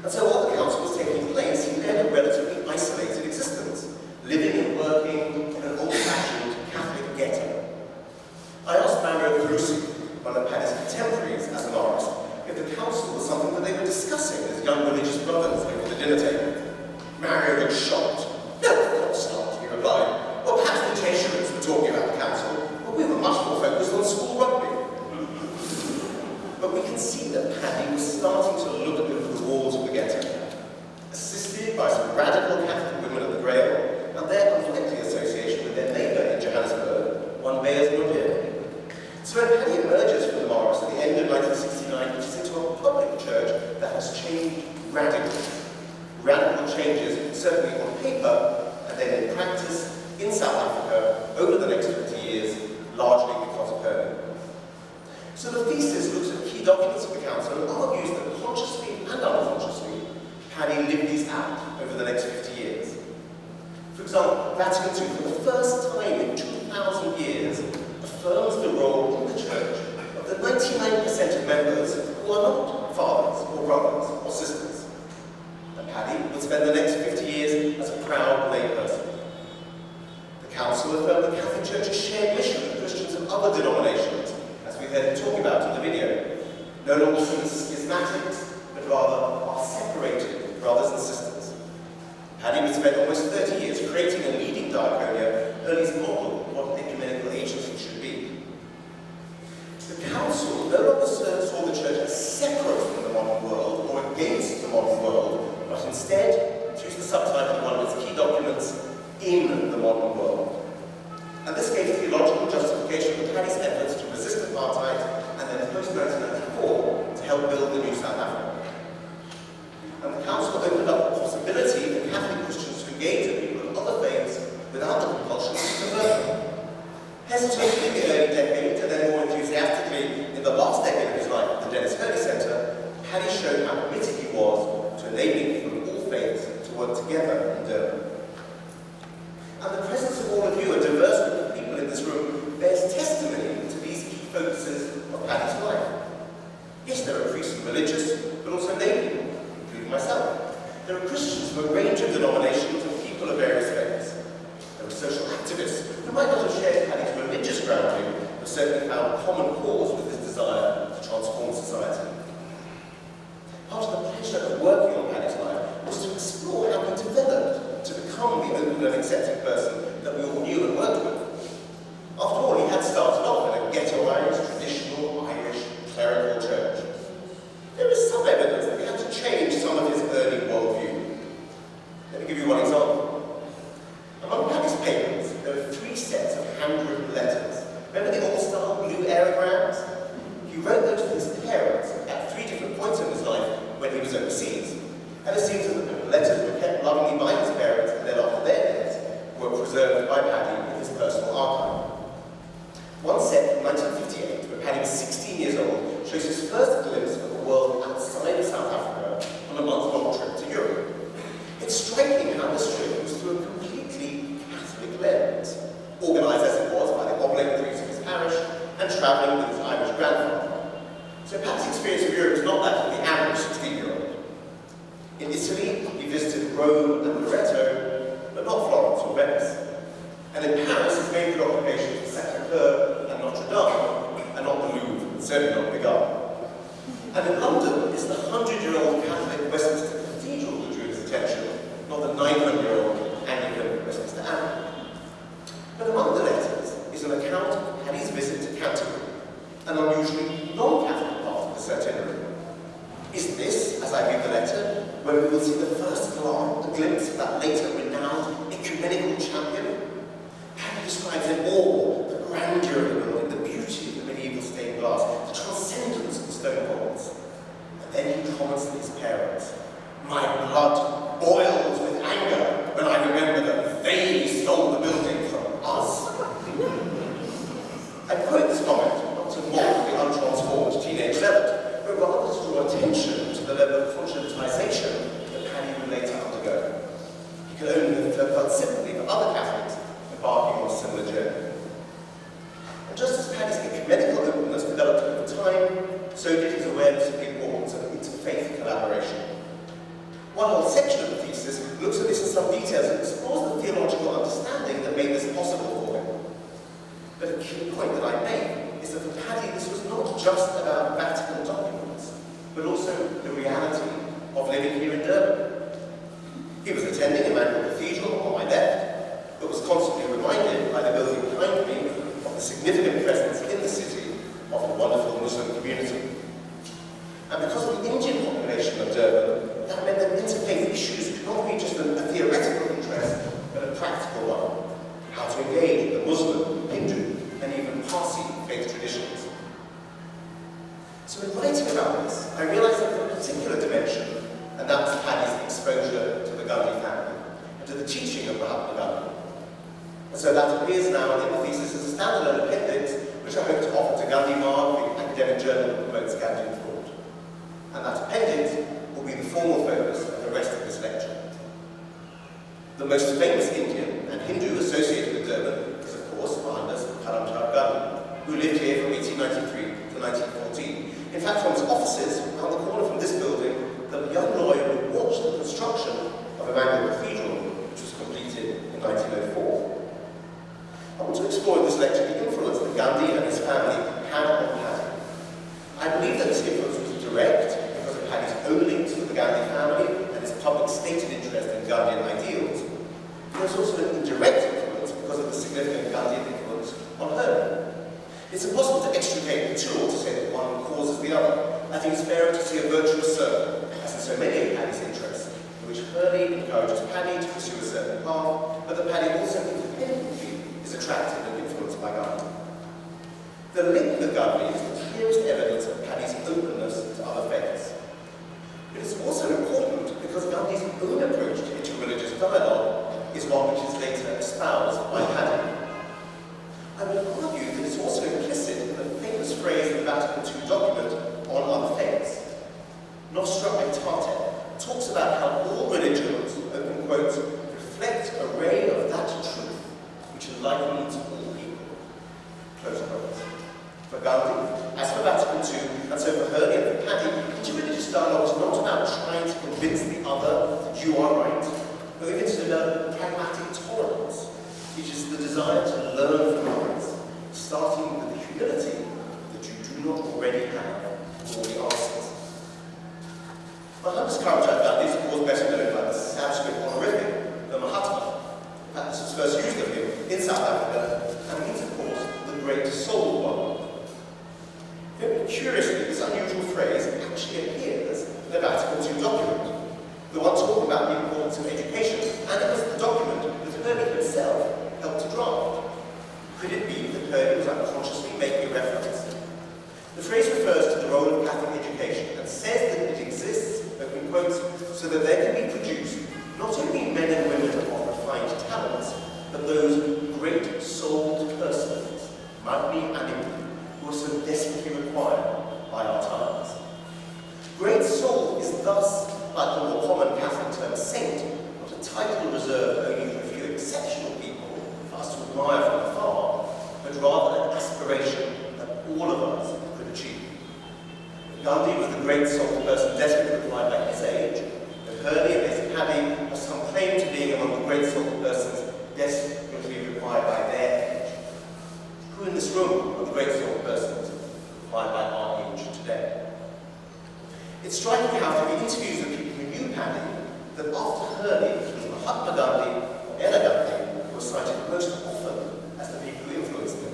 And so while the council was taking place, he led a relatively isolated existence, living and working in an old-fashioned Catholic ghetto. I asked Mario Carusi, one of Paddy's contemporaries as an artist, if the council was something that they were discussing as young religious brothers over the dinner table. Mario looked shocked. No, of course not, he replied. Well, perhaps the Jesuits were talking about the council, but we were much more focused on school rugby. But we can see that Paddy was starting to look over the walls of the ghetto, assisted by some radical Catholic women of the Grail, and their unlikely association with their neighbour in Johannesburg, one Beyers Nodir. So when Paddy emerges from the Morris at the end of 1969, which is into a public church that has changed radically. Radical changes, certainly on paper, and then in practice, in South Africa, over the next 20 years, largely because of Hurley. So the thesis looks at key documents of the Council and argues that consciously and unconsciously, Paddy lived these out over the next 50 years. For example, Vatican II, for the first time in 2,000 years, affirms the role in the Church of the 99% of members who are not fathers or brothers or sisters. And Paddy would spend the next 50 years as a proud council affirmed the Catholic Church's shared mission with Christians of other denominations, as we heard him talk about in the video. No longer seen as schismatics, but rather are separated brothers and sisters. Paddy had spent almost 30 years creating and leading Diaconia, Hurley's model of what an ecumenical agency should be. The council no longer saw the church as separate from the modern world or against the modern world, but instead chose the subtitle of one of its key documents, In the Modern World. And this gave theological justification for Paddy's efforts to resist apartheid and then post-1994 to help build the new South Africa. And the council opened up the possibility for Catholic Christians to engage with people of other faiths without the compulsion to convert them. Hesitantly in the early decades, and then more enthusiastically in the last decade of his life at the Denis Hurley Centre, Paddy showed how committed he was to enabling people of all faiths to work together in Durban. And the presence of all of you, a diverse group of people in this room, bears testimony to these key focuses of Paddy's life. Yes, there are priests and religious, but also lay people, including myself. There are Christians from a range of denominations and people of various faiths. There are social activists who might not have shared Paddy's religious grounding, but certainly found a common cause with his desire to transform society. Part of the pleasure of working on Paddy's life was to explore how he developed to become the open and accepting person that we all knew and worked with. After all, he had started off in a ghettoized, traditional, Irish, clerical church. There is some evidence that he had to change some of his early worldview. Let me give you one example. Among Paddy's papers, there are 3 sets of handwritten letters. Remember the all-star blue aerograms? He wrote those to his parents at 3 different points in his life when he was overseas. And it seems that the letters were kept lovingly by his parents, and then after their deaths, were preserved by Paddy in his personal archive. One set from 1958, when Paddy was 16 years old, shows his first glimpse of the world outside of South Africa on a month-long trip to Europe. It's striking how this trip was through a completely Catholic lens, organised as it was by the oblate priest of his parish and travelling with his Irish grandfather. So Paddy's experience of Europe is not that of the average 16-year-old. In Italy, he visited Rome and Loreto, but not Florence or Venice. And in Paris, his main preoccupation was Sacré-Cœur and Notre Dame, and not the Louvre, and certainly not Pigalle. And in London, it's the 100-year-old Catholic Westminster Cathedral that drew his attention, not the 900-year-old Anglican Westminster Abbey. But among the letters is an account of Paddy's visit to Canterbury, an unusually non-Catholic part of this itinerary. Is this, as I read the letter, where we will see the first glimpse of that later renowned ecumenical champion? Paddy describes in awe the grandeur of the building, the beauty of the medieval stained glass, the transcendence of the stone vaults. And then he comments to his parents, "My blood boils with anger when I remember that they stole the building from us." I quote this comment not to mock the untransformed teenage zealot, but rather to draw attention to the level of conscientization that Paddy would later undergo. He could only have felt sympathy for other Catholics embarking on a similar journey. And just as Paddy's ecumenical openness developed over time, so did his awareness of the importance of interfaith collaboration. One whole section of the thesis looks at this in some details and explores the theological understanding that made this possible for him. But a key point that I make is that for Paddy, this was not just about Vatican documents, but also the reality of living here in Durban. He was attending Emmanuel Cathedral on my left, but was constantly reminded by the building behind me of the significant presence in the city of a wonderful Muslim community. And because of the Indian population of Durban, that meant that interfaith issues could not be just a theoretical interest, but a practical one. How to engage with the Muslim, Hindu, and even Parsi faith traditions. So in writing about this, I realised that there was a particular dimension, and that was Paddy's exposure to the Gandhi family, and to the teaching of Mahatma Gandhi. And so that appears now in the thesis as a standalone appendix, which I hope to offer to Gandhi Marg, the academic journal that promotes Gandhian thought. And that appendix will be the formal focus of the rest of this lecture. The most famous Indian and Hindu associated with Durban is, of course, behind us, Gandhi, who lived here from 1893 to 1914. In fact, from his offices, around the corner from this building, the young lawyer who watched the construction of Emmanuel Cathedral, which was completed in 1904. explore in this lecture the influence that Gandhi and his family had on Paddy. I believe that this influence was direct because of Paddy's own links with the Gandhi family and his public stated interest in Gandhian ideals. But there's also an indirect influence because of the significant Gandhian influence on Hurley. It's impossible to extricate the two or to say that one causes the other. I think it's fairer to see a virtuous circle, as in so many of Paddy's interests, in which Hurley encourages Paddy to pursue a certain path, but that Paddy also independently is attracted and influenced by Gandhi. The link with Gandhi is the clearest evidence of Paddy's openness to other faiths. It is also important because Gandhi's own approach to interreligious dialogue is one which is later espoused by Paddy. I would argue that it's also implicit in the famous phrase in the Vatican II document on other faiths. Nostra Aetate talks about how all religions, open quotes, reflect a ray of that truth which enlightens all people, close quotes. For Gandhi, as for Vatican II, and so for Hurley and for Paddy, interreligious dialogue is not about trying to convince the other that you are right, but even to develop pragmatic tolerance, which is the desire to learn from others, starting with the humility that you do not already have all the answers. Mohammed's current Gandhi is of course better known by the Sanskrit honorific, the Mahatma. In fact, this was first used of him in South Africa, and means, of course, the great soul one. Very curiously, this unusual phrase actually appears in the Vatican II document, the one talking about the importance of education, and it was the document that Hurley himself helped to draft. Could it be that Perrier was unconsciously making a reference? The phrase refers to the role of Catholic education and says that it exists, open quotes, so that there can be produced not only men and women of refined talents, but those great souled persons, magni animi, who are so desperately required by our times. Great soul is thus, like the more common Catholic term saint, not a title reserved only for a few exceptional people for us to admire from afar, but rather an aspiration that all of us could achieve. Gandhi was the great souled person desperately required by his age, but Hurley and his Paddy have some claim to being among the great souled persons desperately required by their age. Who in this room are the great souled persons required by our age today? It's striking how from the interviews with people who knew Paddy that after Hurley, it was Mahatma Gandhi or Ella Gandhi who were cited most often as the people who influenced him.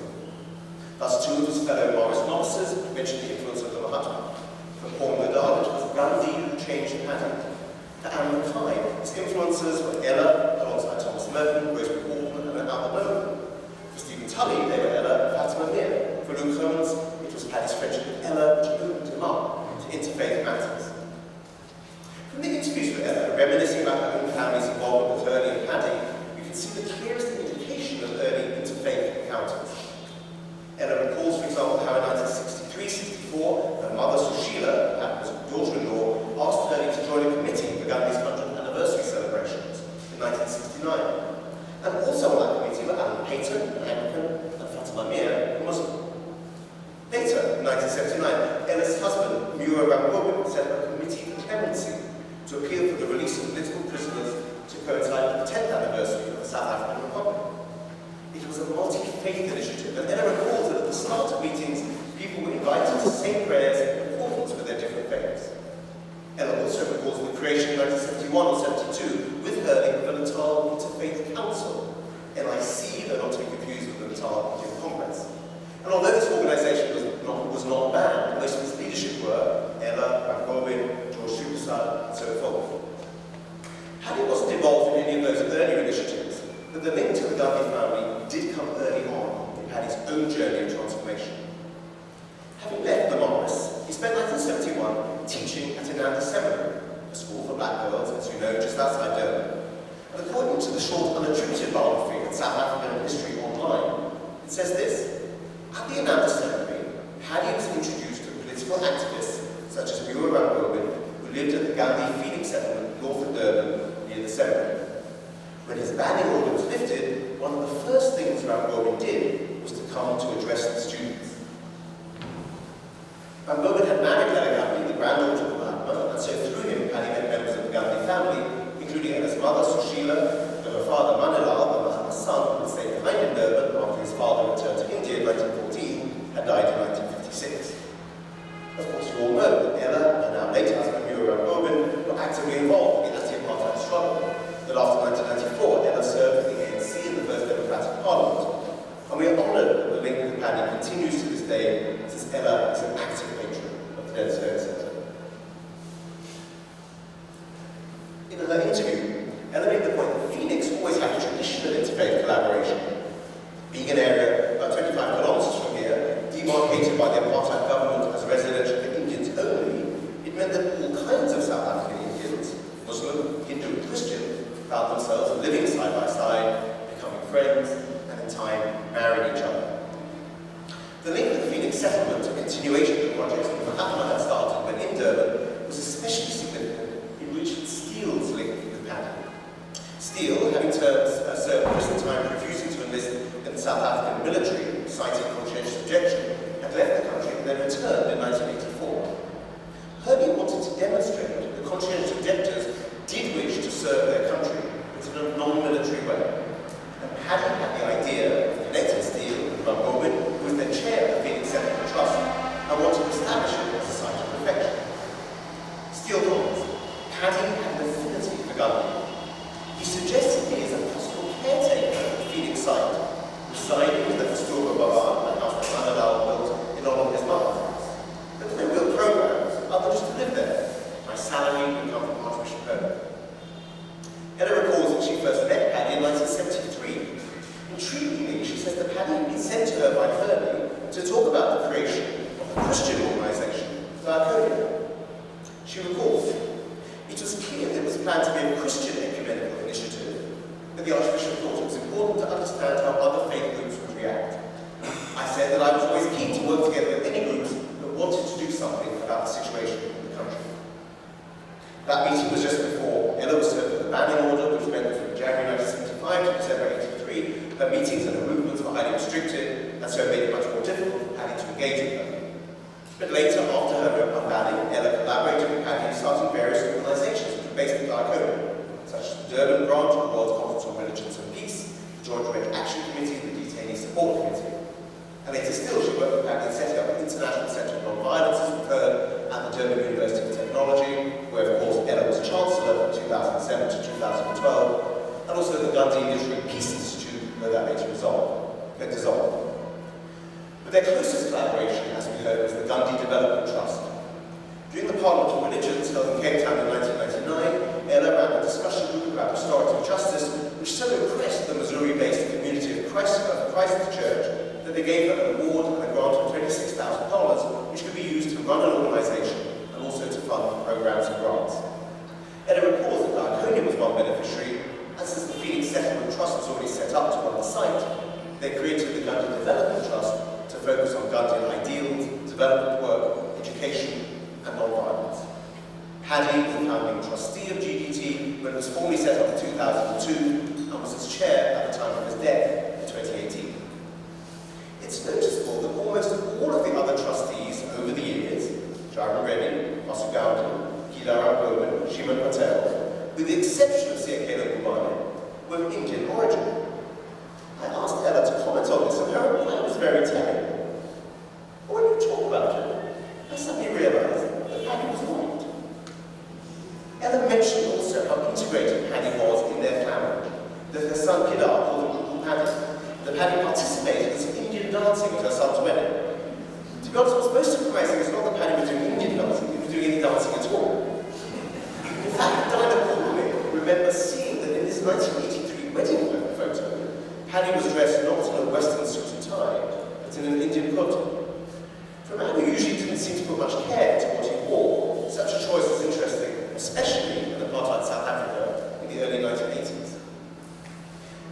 Thus, two of his fellow Morris novices mentioned the influence of the Mahatma. For Paul Goddard, it was Gandhi who changed Paddy. For Aaron Mackay, his influences were Ella, alongside Thomas Merton, Rosemary Altman, and Albert Bowman. For Stephen Tully, they were Ella and Fatima Mir. For Luke Hermans, it was Paddy's friendship with Ella which opened him up to interfaith matters. From the interviews with Ella, reminiscing about her own family's involvement with Hurley and Paddy, you can see the clearest indication of early interfaith encounters. Ella recalls, for example, how in 1963-64, her mother Sushila, Paddy's daughter-in-law, asked Hurley to join a committee for Gandhi's 100th anniversary celebrations in 1969. And also on that committee were Alain, an Anglican, and Fatima Mir, a Muslim. Later, in 1979, Ella's husband, Mura Ramgobin, set up a committee for clemency to appeal for the release of political prisoners to coincide with the 10th anniversary of the South African Republic. It was a multi-faith initiative, and Ella recalls that at the start of meetings, people were invited to say prayers in accordance with their different faiths. Ella also recalls the creation in 1971 or 72 with Hurley of the Natal Interfaith Council, NIC, though not to be confused with the Natal Indian Congress. And although this organisation was not banned, most of its leadership were Ella, Ramgobin, George Superstar, and so forth. Paddy wasn't involved in any of those earlier initiatives, but the link to the Gandhi family did come early on in Paddy's own journey of transformation. Having left the Morris, he spent 1971 teaching at Ananda Seminary, a school for black girls, as you know, just outside Durban. And according to the short unattributed biography at South African History Online, it says this: at the Ananda Seminary, Paddy was introduced to political activists such as Mura Ramgobin, who lived at the Gandhi feeding settlement north of Durban near the seminary. When his banning order was lifted, one of the first things Ramgobin did was to come to address the students. Ramgobin had married Ella Gandhi, the granddaughter of Mahatma, and so through him Paddy met members of the Gandhi family, including Ella's mother Sushila, and her father Manilal, the Mahatma's son, who had stayed behind in Durban after his father returned to India in 1914, had died in 1956. Of course, you all know that Ella, and our late husband Jairam, were actively involved in the anti-apartheid struggle. That after 1994, Ella served in the ANC in the first Democratic Parliament. And we are honoured that the link with Paddy continues to this day, since Ella is an active patron of the Denis Centre. In her interview, Ella made the point that Phoenix always had a traditional interfaith collaboration. Being an area about 25 kilometres from here, demarcated by the apartheid government as residential for Indians only, it meant that all kinds of South African Indians, Muslim, Hindu and Christian, found themselves living side by side, becoming friends, and in time marrying each other. The link with the Phoenix settlement, a continuation of the project that Mahatma had started when in Durban, was especially significant in Richard Steele's link with Paddy. Steele, having served prison time refusing to enlist in the South African military, citing conscientious objection, had left the country and then returned in 1984. Hurley wanted to demonstrate that the conscientious objectors did wish to serve their country, but in a non-military way. And Paddy had the idea of connecting Steele with Raymond, who was the chair of the Gandhi Development Trust, and wanted to establish it as a site of perfection. Steele comments, Paddy had an affinity for Gandhi. He suggested me as a possible caretaker of the Phoenix site, residing in the Kasturba Bhavan, the house that Manalal built in honour of his mother. There were no real programs, other than just to live there. My salary would come from Archbishop Perrier. Ella recalls that she first met Paddy in 1973. Intriguingly, she says that Paddy had been sent to her by Hurley to talk about the creation of the Christian organisation, Kearney. She recalls, it was clear that it was planned to be a Christian ecumenical initiative, but the Archbishop thought it was important to understand how other faith groups would react. I said that I was always keen to work together with any groups that wanted to do something about the situation in the country. That meeting was just before Ella was served with a banning order, which meant that from January 1975 to December 1983, her meetings and her movements were highly restricted, and so it made it much more difficult for Paddy to engage with her. But later, after her unbanning, Ella collaborated with Paddy in starting various organisations which were based in Kearney, such as the Durban branch of the World Conference on Religions and Peace, the Joint Red Action Committee, and the Detainee Support Committee. And later still, she worked with Paddy in setting up an International Centre of Non-Violence, as we've heard, at the Durban University of Technology, where, of course, Ella was Chancellor from 2007 to 2012, and also the Gandhi Literary Peace Institute, where that later dissolved. But their closest collaboration, as we heard, was the Gandhi Development Trust. During the Parliament of Religions held in Cape Town in 1999, Ella ran a discussion group about restorative justice, which so impressed the Missouri-based community of Christ Church that they gave her an award and a grant of $26,000, which could be used to run an organisation and also to fund programs and grants. Ella recalls that Kearney was one beneficiary, and since the Phoenix Settlement Trust was already set up to run the site, they created the Gandhi Development Trust to focus on Gandhian ideals, development work, education, and non-violence. Paddy was the founding trustee of GDT when it was formally set up in 2002 and was its chair at the time of his death in 2018. It's noticeable that almost all of the other trustees over the years, Jairam, Reddy, Kearney, Shimon Patel, with the exception of C.A.K. were of Indian origin. I asked Ella to comment on this, and her reply was very telling. But when you talk about it, I suddenly realised that Paddy was right. Ella mentioned also how integrated Paddy was in their family, that her son Kedar called him Paddy, that Paddy participated in some Indian dancing at her son's wedding. To be honest, what's most surprising is not that Paddy was doing Indian dancing, he was doing any dancing at all. In fact, Dina remembers seeing that in this 1983 wedding photo, Paddy was dressed not in a Western suit and tie, but in an Indian kurta. For a man who usually didn't seem to put much care into what he wore, such a choice is interesting, especially in apartheid South Africa in the early 1980s.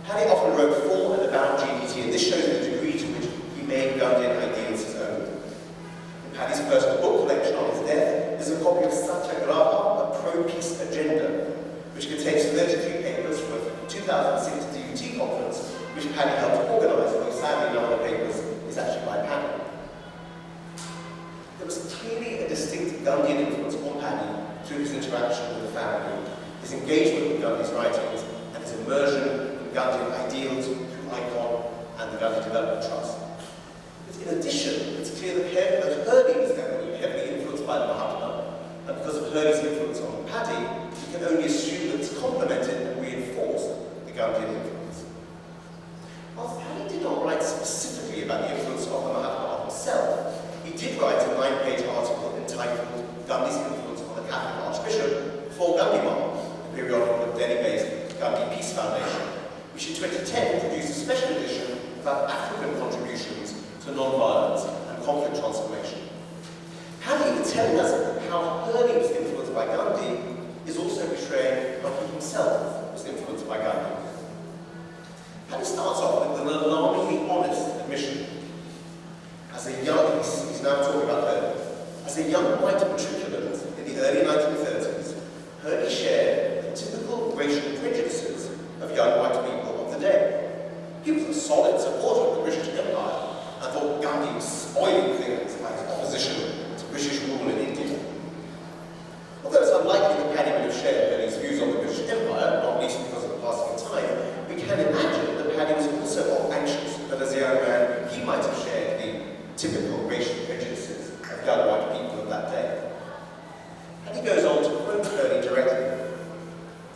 Paddy often wrote for and about GDT, and this shows the degree to which he made Gandhian ideals his own. In Paddy's personal book collection on his death is a copy of Satyagraha, a pro-peace agenda, which contains 33 papers from a 2006 DUT conference, which Paddy helped organise, although sadly none of the papers is actually by Paddy. There was clearly a distinct Gandhian influence on Paddy through his interaction with the family, his engagement with Gandhi's writings, and his immersion in Gandhian ideals, icon, and the Gandhi Development Trust. But in addition, it's clear that Hurley was heavily influenced by the Mahatma, and because of Hurley's influence on Paddy, we can only assume that it's complemented and reinforced the Gandhian influence. Whilst Paddy did not write specifically about the influence of the Mahatma on himself, he did write a 9-page article entitled Gandhi's Influence on the Catholic Archbishop for Gandhiman, the periodical of Delhi-based Gandhi Peace Foundation, which in 2010 produced a special edition about African contributions to non-violence and conflict transformation. Paddy, in telling us how Hurley was influenced by Gandhi, is also portraying how he himself was influenced by Gandhi. Paddy starts off with an alarmingly honest admission. As a young, he's now talking about Hurley, as a young white matriculant in the early 1930s, Hurley shared the typical racial prejudices of young white people of the day. He was a solid supporter of the British Empire and thought Gandhi was spoiling things by his opposition to British rule in India. Although it's unlikely that Paddy would have shared Hurley's views on the British Empire, not least because of the passing of time, we can imagine that Paddy was also anxious that as a young man he might have shared the typical racial prejudices of young white people of that day. And he goes on to quote Hurley directly.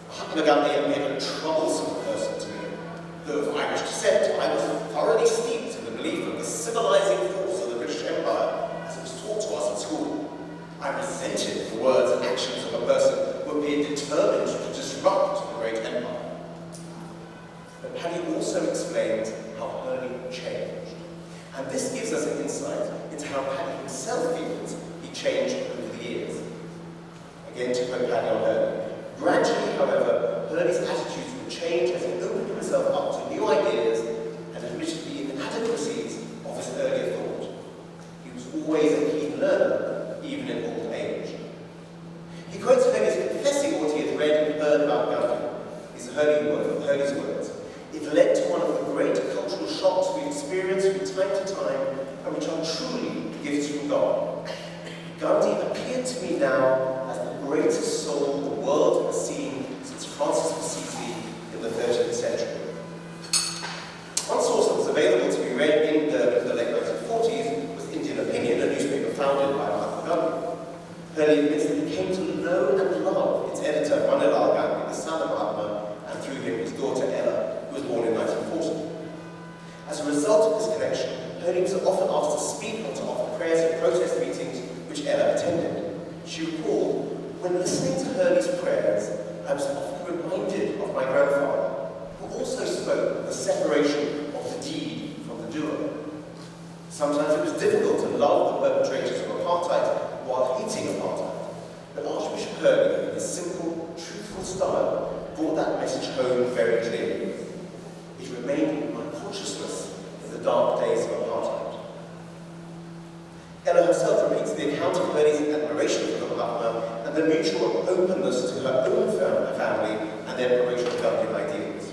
Mahatma Gandhi had been a troublesome person to me. Though of Irish descent, I was thoroughly steeped in the belief of the civilizing force of the British Empire as it was taught to us at school. I resented the words and actions of a person who appeared determined to disrupt the great empire. But Paddy also explains how Hurley changed. And this gives us an insight into how Paddy himself feels he changed over the years. Again, to quote Paddy on Hurley, gradually, however, Hurley's attitudes would change as he opened himself up to new ideas and admitted the inadequacies of his earlier thought. He was always a keen learner, even in old age. He quotes Hurley as confessing what he had read and heard about Gandhi. These are Hurley's words. It led to one of the great cultural shocks we experience from time to time, and which are truly gifts from God. Gandhi appeared to me now as the greatest soul the world has seen since Francis of Assisi in the 13th century. One source that was available to be read in Durban in the late 1940s was Indian Opinion, a newspaper founded by Mahatma Gandhi. Hurley admits that he came to know and love its editor, Manilal Gandhi, the son of Mahatma, and through him his daughter Ella, who was born in 1940. As a result of this connection, Hurley was often asked to speak or to offer prayers at protest meetings which Ella attended. She recalled, when listening to Hurley's prayers, I was often reminded of my grandfather, who also spoke of the separation of the deed from the doer. Sometimes it was difficult to love the perpetrators of apartheid while hating apartheid, but Archbishop Hurley, in his simple, truthful style, brought that message home very clearly. It remained in my consciousness in the dark days of apartheid. Ella herself repeats the account of Hurley's admiration for the Mahatma and the mutual openness to her own family and their promotion of Gandhian ideals.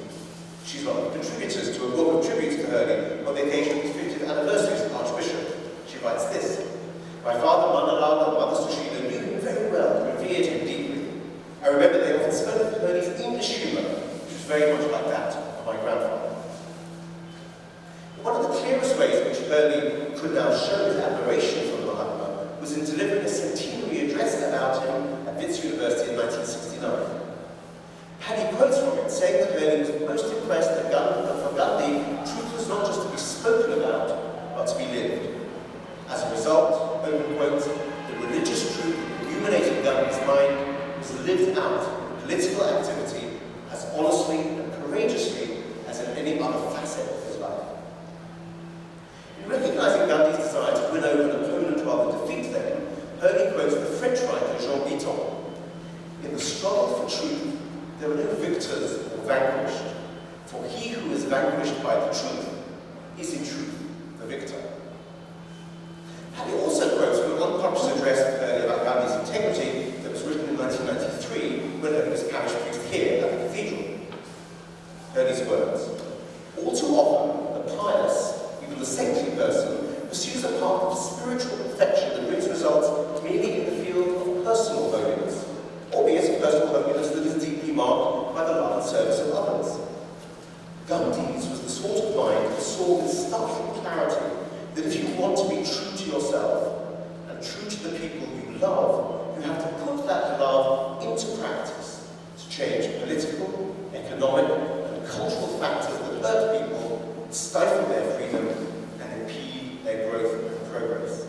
She's one of the contributors to a book of tributes to Hurley on the occasion of his 50th anniversary as Archbishop. She writes this: my father Manilal and mother Tschudin knew him very well and revered him deeply. I remember they often spoke of Hurley's English humour, which was very much like that of my grandfather. One of the clearest ways in which Hurley could now show his admiration for the Mahatma was in delivering a centenary address about him at Wits University in 1969. Paddy quotes from it, saying that Hurley was most impressed that for Gandhi, truth was not just to be spoken about, but to be lived. As a result, open quotes, the religious truth that illuminated Gandhi's mind was lived out in political activity as honestly and courageously as in any other facet of his life. In recognizing Gandhi's desire to win over an opponent rather than defeat them, Hurley quotes the French writer Jean Guiton. In the struggle for truth, there are no victors or vanquished, for he who is vanquished by the truth is in truth the victor. Paddy also quotes from an unconscious address of Hurley about Gandhi's integrity that was written in 1993 when Hurley was parish priest here at the cathedral. Hurley's words: all too often, the pious, even the saintly person, pursues a path of spiritual perfection that brings results merely in the field of personal holiness, albeit personal holiness that is deeply marked by the love and service of others. Gandhi's was the sort of mind that saw with startling clarity that if you want to be true to yourself and true to the people you love, you have to put that love into practice to change political, economic, and cultural factors that hurt people, stifle their freedom, and impede their growth and progress.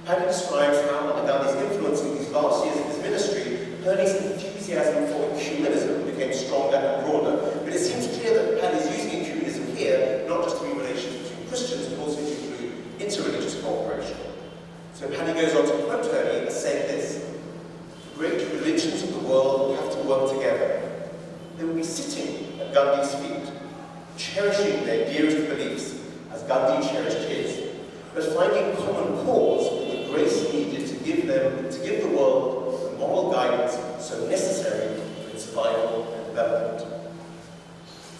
Paddy describes how, under Gandhi's influence in these last years of his ministry, Hurley's enthusiasm for ecumenism became stronger and broader. But it seems clear that Paddy is using ecumenism here not just to mean relations between Christians, but also to include interreligious cooperation. So Paddy goes on to quote Hurley as saying this: "The great religions of the world have to work together. They will be sitting at Gandhi's feet, cherishing their dearest beliefs as Gandhi cherished his, but finding common cause with the grace needed to give the world the moral guidance so necessary for its survival and development."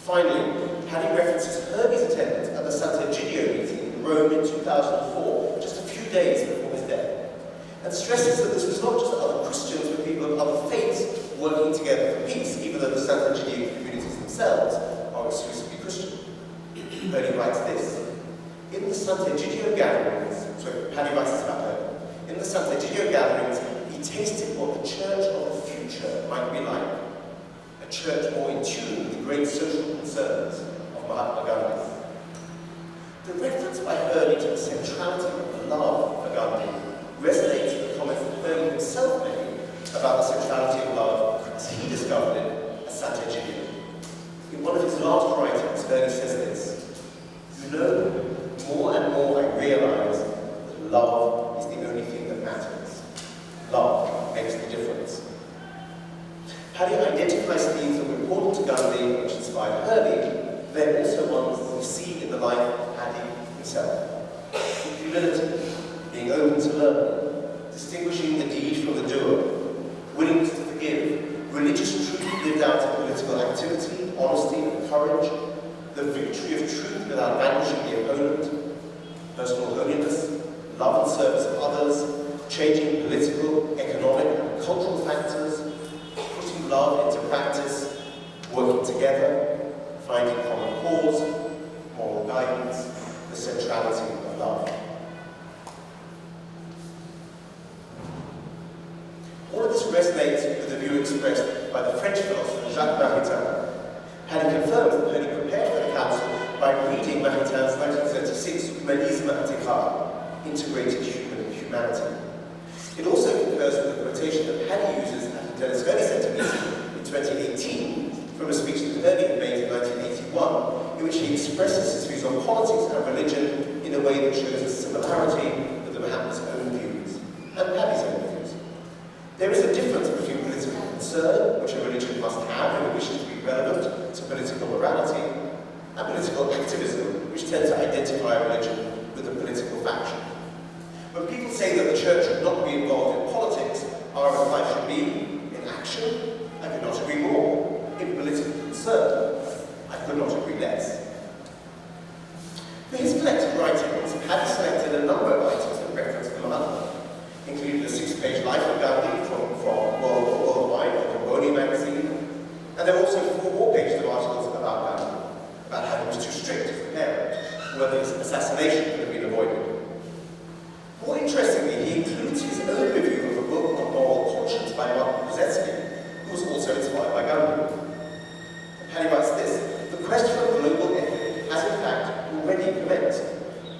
Finally, Paddy references Hurley's attendance at the Sant'Egidio meeting in Rome in 2004, just a few days before his death, and stresses that this was not just other Christians, but people of other faiths working together for peace, even though the Sant'Egidio communities themselves are exclusively Christian. Hurley writes this: "In the Sant'Egidio gatherings," Paddy writes this about Hurley, "in the Sant'Egidio gatherings, he tasted what the church of the future might be like, a church more in tune with the great social concerns of Mahatma Gandhi." The reference by Hurley to the centrality of love for Gandhi resonates with the comments that Hurley himself made about the centrality of love as he discovered it at Sant'Egidio. In one of his last writings, Hurley says this: "You know, more and more I realize that love is the only thing that matters. Love makes the difference." Paddy identifies themes that were important to Gandhi, which inspired Hurley. They're also ones that we see in the life of Paddy himself. Humility, being open to learn, distinguishing the deed from the doer, willingness to forgive, religious truth lived out in political activity, honesty and courage, the victory of truth without vanquishing the opponent, personal holiness, love and service of others, changing political, economic and cultural factors, putting love into practice, working together, finding common cause, moral guidance, the centrality of love. All of this resonates with the view expressed by the French philosopher Jacques Maritain. Paddy confirms that Hurley prepared for the council by reading Maritain's 1936 Humanisme Intégral, Integrated Humanity. It also concurs with the quotation that Paddy uses at the Denis Hurley Centre meeting in 2018 from a speech that Hurley had made in 1981, in which he expresses his views on politics and religion in a way that shows a similarity with the Mahatma's own views and Paddy's own views. There is a difference between political concern, which a religion must have if it wishes to be relevant to political morality, and political activism, which tends to identify a religion with a political faction. When people say that the church should not be involved in politics, our reply should be, in action, I could not agree more. In political concern, I could not agree less. For his collected writings, Paddy selected a number of items that reference the Mahatma, including a 6-page life of Gandhi from Worldwide or Gandhi magazine, and there are also 4 more pages of articles about Gandhi, about how he was too strict as a parent, whether his assassination could have been avoided. More interestingly, he includes his own review of a book on moral conscience by Martin Brzezinski, who was also inspired by Gandhi. Paddy writes this: "The quest for global ethic has in fact already commenced."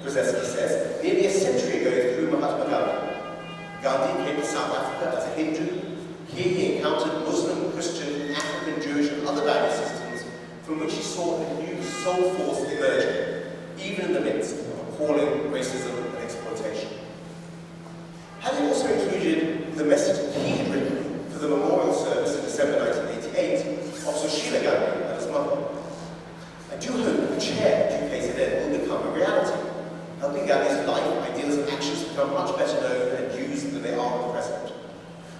Brzezinski says, "Nearly a century ago through Mahatma Gandhi. Gandhi came to South Africa as a Hindu. Here he encountered Muslim, Christian, African, Jewish and other value systems from which he saw a new soul force emerging, even in the midst of appalling racism and exploitation." Paddy also included the message that he had written for the memorial service in December 1988 of Sushila Gandhi and his mother. "I do hope the chair of KZN will become a reality, helping Gandhi's life, ideals and actions become much better known and used than they are at present.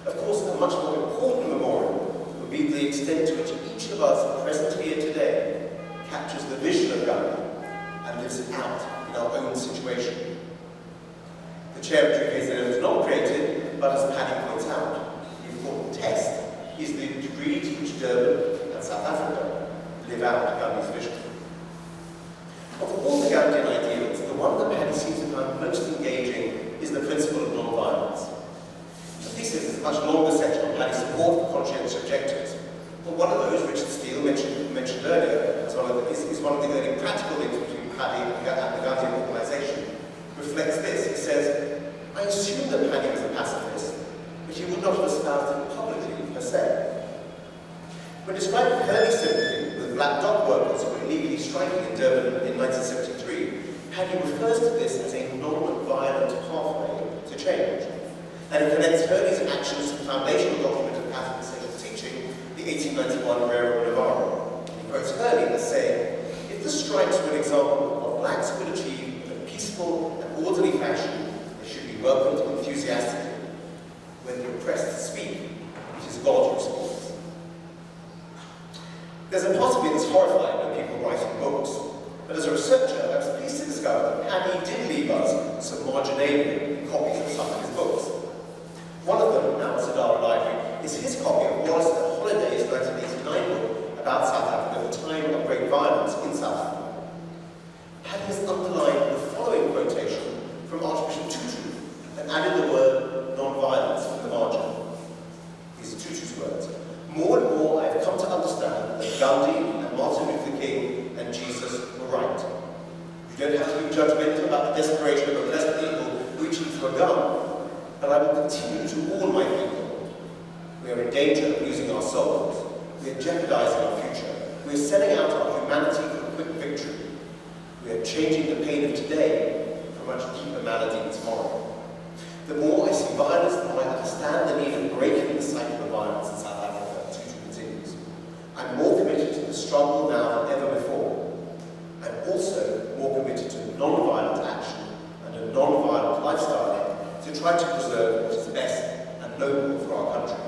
Of course, a much more important memorial would be the extent to which each of us present here today captures the vision of Gandhi and lives it out in our own situation." The chair of KZN was not created, but as Paddy points out, the important test is the degree to which Durban and South Africa live out Gandhi's vision. Of all the Gandhian ideals, the one that Paddy seems to find most engaging is the principle of non-violence. The thesis is a much longer section on Paddy's support for conscientious objectives, but one of those Richard Steele mentioned earlier as well is one of the early practical links between Paddy and the Gandhian organisation, reflects this. It says, I assume that Paddy was a pacifist, but he would not have espoused it publicly per se. When describing Hurley's sympathy with black dock workers who were illegally striking in Durban in 1973, Paddy refers to this as a non-violent pathway to change. And it connects Hurley's actions to the foundational document of Catholic social teaching, the 1891 Raymond Navarro. He quotes Hurley as saying, if the strikes were an example of what blacks could achieve in a peaceful and orderly fashion, they should be welcomed enthusiastically. When the oppressed speak, it is God who speaks. There's a part of me that's horrified when people writing books, but as a researcher, I was pleased to discover that Paddy did leave us some marginalia in copies of some of his books. One of them, now at Sadara Library, is his copy of Wallace at Holidays 1989 book about South Africa, the time of great violence in South Africa. Paddy has underlined the following quotation from Archbishop Tschudin and added the word non-violence from the margin. These are Tutu's words. More and more I have come to understand that Gandhi and Martin Luther King and Jesus were right. You don't have to be judgmental about the desperation of oppressed people reaching for a gun, but I will continue to warn my people. We are in danger of losing our souls. We are jeopardizing our future. We are selling out our humanity for a quick victory. We are changing the pain of today for a much deeper malady tomorrow. The more I see violence, the more I understand the need of breaking the cycle of violence in South Africa. Continues. I'm more committed to the struggle now than ever before. I'm also more committed to non-violent action and a non-violent lifestyle to try to preserve what is best and noble for our country.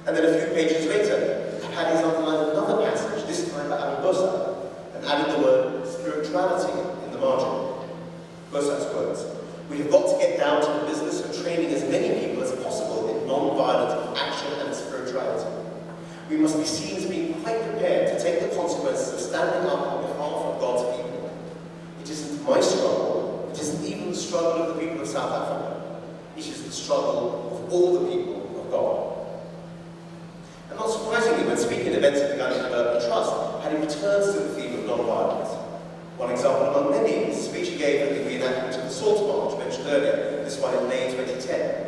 And then a few pages later, Paddy's underlined another passage, this time by Alain, and added the word spirituality in the margin. Bossat's words, we have got to get down to the business of training as many people as possible in non-violent action and spirituality. We must be seen as being quite prepared to take the consequences of standing up on behalf of God's people. It isn't my struggle, it isn't even the struggle of the people of South Africa. It is the struggle of all the people of God. And not surprisingly, when speaking at events at the Gandhi Development Trust, Paddy returns to the theme of non-violence. One example among many is the speech he gave at the reenactment of the Salt March mentioned earlier, this one in May 2010.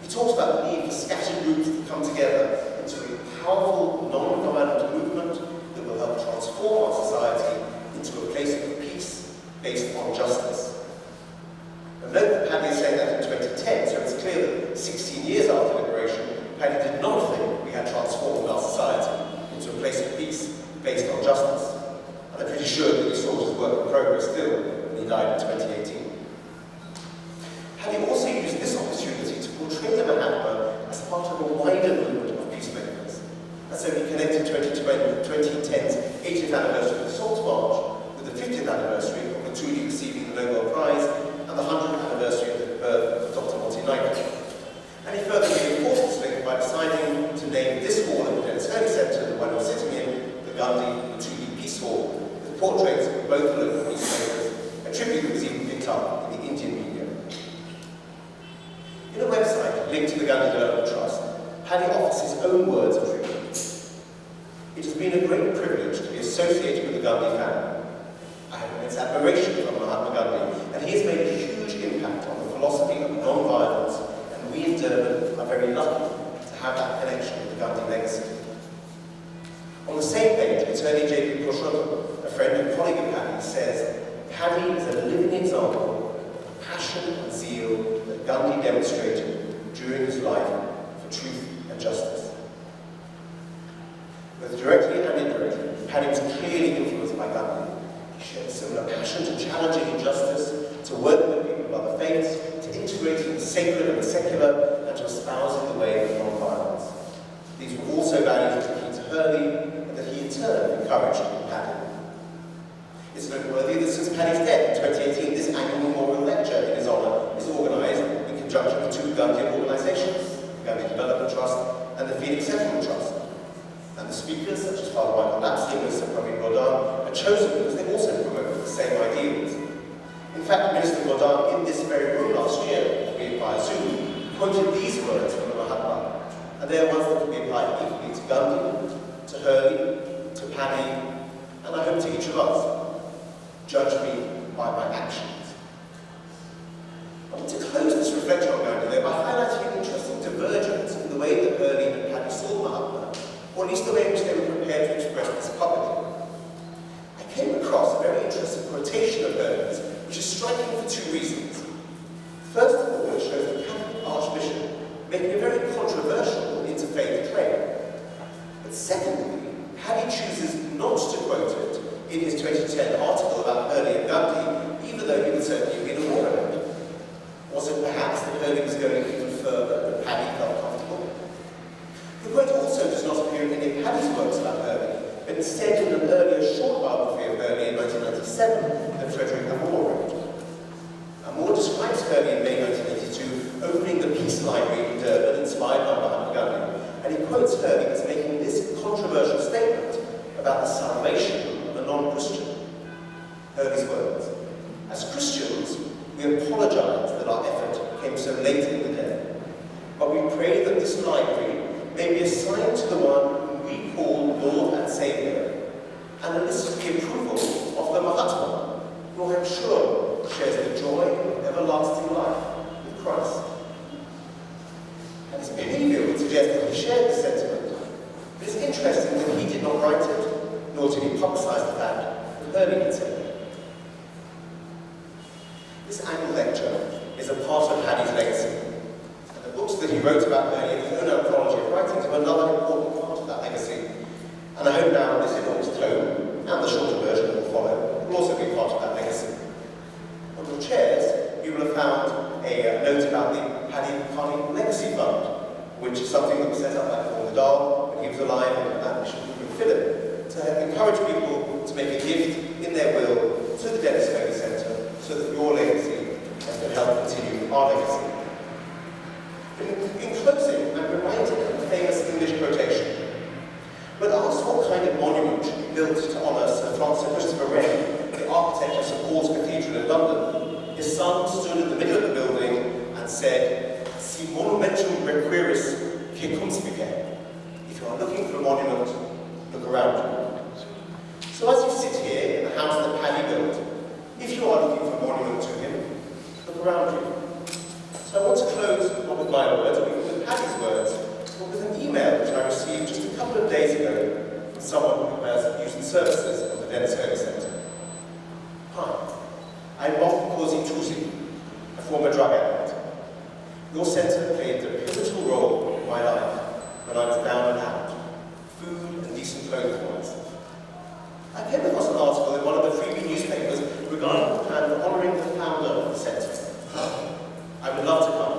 He talks about the need for scattered groups to come together into a powerful, non-violent movement that will help transform our society into a place of peace based on justice. And note that Paddy is saying that in 2010, so it's clear that 16 years after liberation, Paddy did not think we had transformed our society into a place of peace based on justice. And I'm pretty sure that he saw his work in progress still when he died in 2018. Paddy also used this opportunity to portray the Mahatma as part of a wider movement of peacemakers. And so he connected 2010's 80th anniversary of the Salt March with the 50th anniversary of the Tschudin receiving the Nobel Prize and the 100th anniversary of the birth of Dr. Monty Knight. And he further reinforced this link by deciding to name this hall at the Denis Centre, the one we're sitting in, the Gandhi and Tschudin Peace Hall, with portraits of both local peacemakers, a tribute that was even picked up in the Indian media. In a website linked to the Gandhi Development Trust, Paddy offers his own words of tribute. It has been a great privilege to be associated with the Gandhi family. I have immense admiration for Mahatma Gandhi, and he has made a huge impact on the philosophy of non-violence, and we in Durban are very lucky to have that connection with the Gandhi legacy. On the same page, attorney J.P. Prof, a friend and colleague of Paddy, says, Paddy is a living example of the passion and zeal that Gandhi demonstrated during his life for truth and justice. Both directly and indirectly, Paddy was clearly influenced by Gandhi. He shared a similar passion to challenging injustice, to working with people of other faiths, to integrating the sacred and the secular, and to espousing the way of non-violence. These were also values that were key to Hurley, and that he in turn encouraged in Paddy. It's noteworthy that since Paddy's death in 2018, this annual memorial lecture in his honour is organised in conjunction with two Gandhian organisations, the Gandhi Development Trust and the Phoenix Settlement Trust. And the speakers such as Father Michael Lapsley and Minister Prof. Godin are chosen because they also promote the same ideals. In fact, Minister Godin, in this very room last year, albeit via Zoom, quoted these words from the Mahatma, and they are ones that can be applied equally to Gandhi, to Hurley, to Paddy, and I hope to each of us. Judge me by my actions. I want to close this reflection on Gandhi though by highlighting an interesting divergence in the way that Hurley and Paddy saw Mahatma, or at least the way in which they were prepared to express this publicly. I came across a very interesting quotation of Hurley's, which is striking for two reasons. First of all, it shows the Catholic Archbishop making a very controversial interfaith claim. But secondly, Paddy chooses not to quote it in his 2010 article about Hurley and Gandhi, even though he would certainly have been aware of it. Was it perhaps that Hurley was going even further than Paddy felt comfortable? The quote also does not appear in any of Paddy's works about Hurley, but instead in an earlier short biography of Hurley in 1997 that Frederick Amoore wrote. Amoore describes Hurley in May 1982 opening the Peace Library in Durban, inspired by Mahatma Gandhi, and he quotes Hurley as making this controversial statement about the salvation of a non-Christian. Hurley's words: "As Christians, we apologize that our effort came so late in the day, but we pray that this library may be assigned to the one whom we call Lord and Saviour, and that this is the approval of the Mahatma, who I am sure shares the joy of everlasting life with Christ." And his behaviour would suggest that he shared this sentiment, but it's interesting that he did not write it, nor did he publicise the fact that Hurley had said it. This annual lecture is a part of Paddy's legacy, and the books that he wrote about Hurley in his own anthology of writings are another important part of that legacy. And I hope now this enormous tome, and the shorter version that will follow, will also be part of that legacy. On your chairs, you will have found a note about the Paddy Kearney Legacy Fund, which is something that was set up by Paul Nadal when he was alive and at Bishop Philip, to encourage people to make a gift in their will to the Denis Hurley Centre, so that your legacy can help continue our legacy. In closing, I'm reminded of a famous English quotation. When asked what kind of monument should be built to honour Sir Christopher Wren, the architect of St Paul's Cathedral in London, his son stood in the middle of the building and said, "Si monumentum requiris, que conspice." If you are looking for a monument, look around you. So as you sit here in the house that Paddy built, if you are looking for a monument to him, look around you. So I want to close not with my words, but with Paddy's words, but with an email which I received just a couple of days ago from someone who has used the services of the Denis Hurley Centre. "Hi, I'm Mokosi Tusi, a former drug addict. Your centre played a pivotal role in my life when I was down and out, food and decent clothes-wise. I came across an article in one of the freebie newspapers regarding the plan for honouring the founder of the centre. I would love to come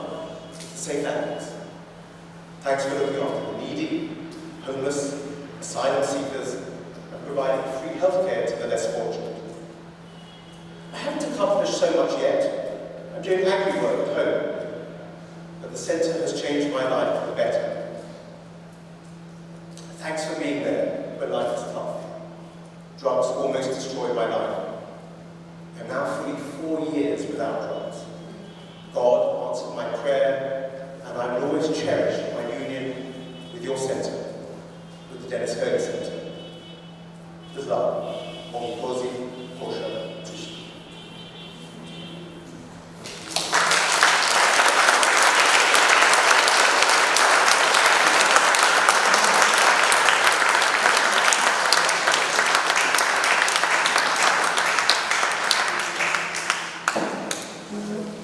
to say thanks. Thanks for looking after the needy, homeless, asylum seekers, and providing free healthcare to the less fortunate. I haven't accomplished so much yet. I'm doing agri work at home, but the centre has changed my life for the better. Thanks for being there when life is tough. Drugs almost destroyed my life. I'm now fully 4 years without drugs. God answered my prayer, and I will always cherish my union with your centre, with the Denis Hurley Centre. With love, Mokosi Kosha Tushi.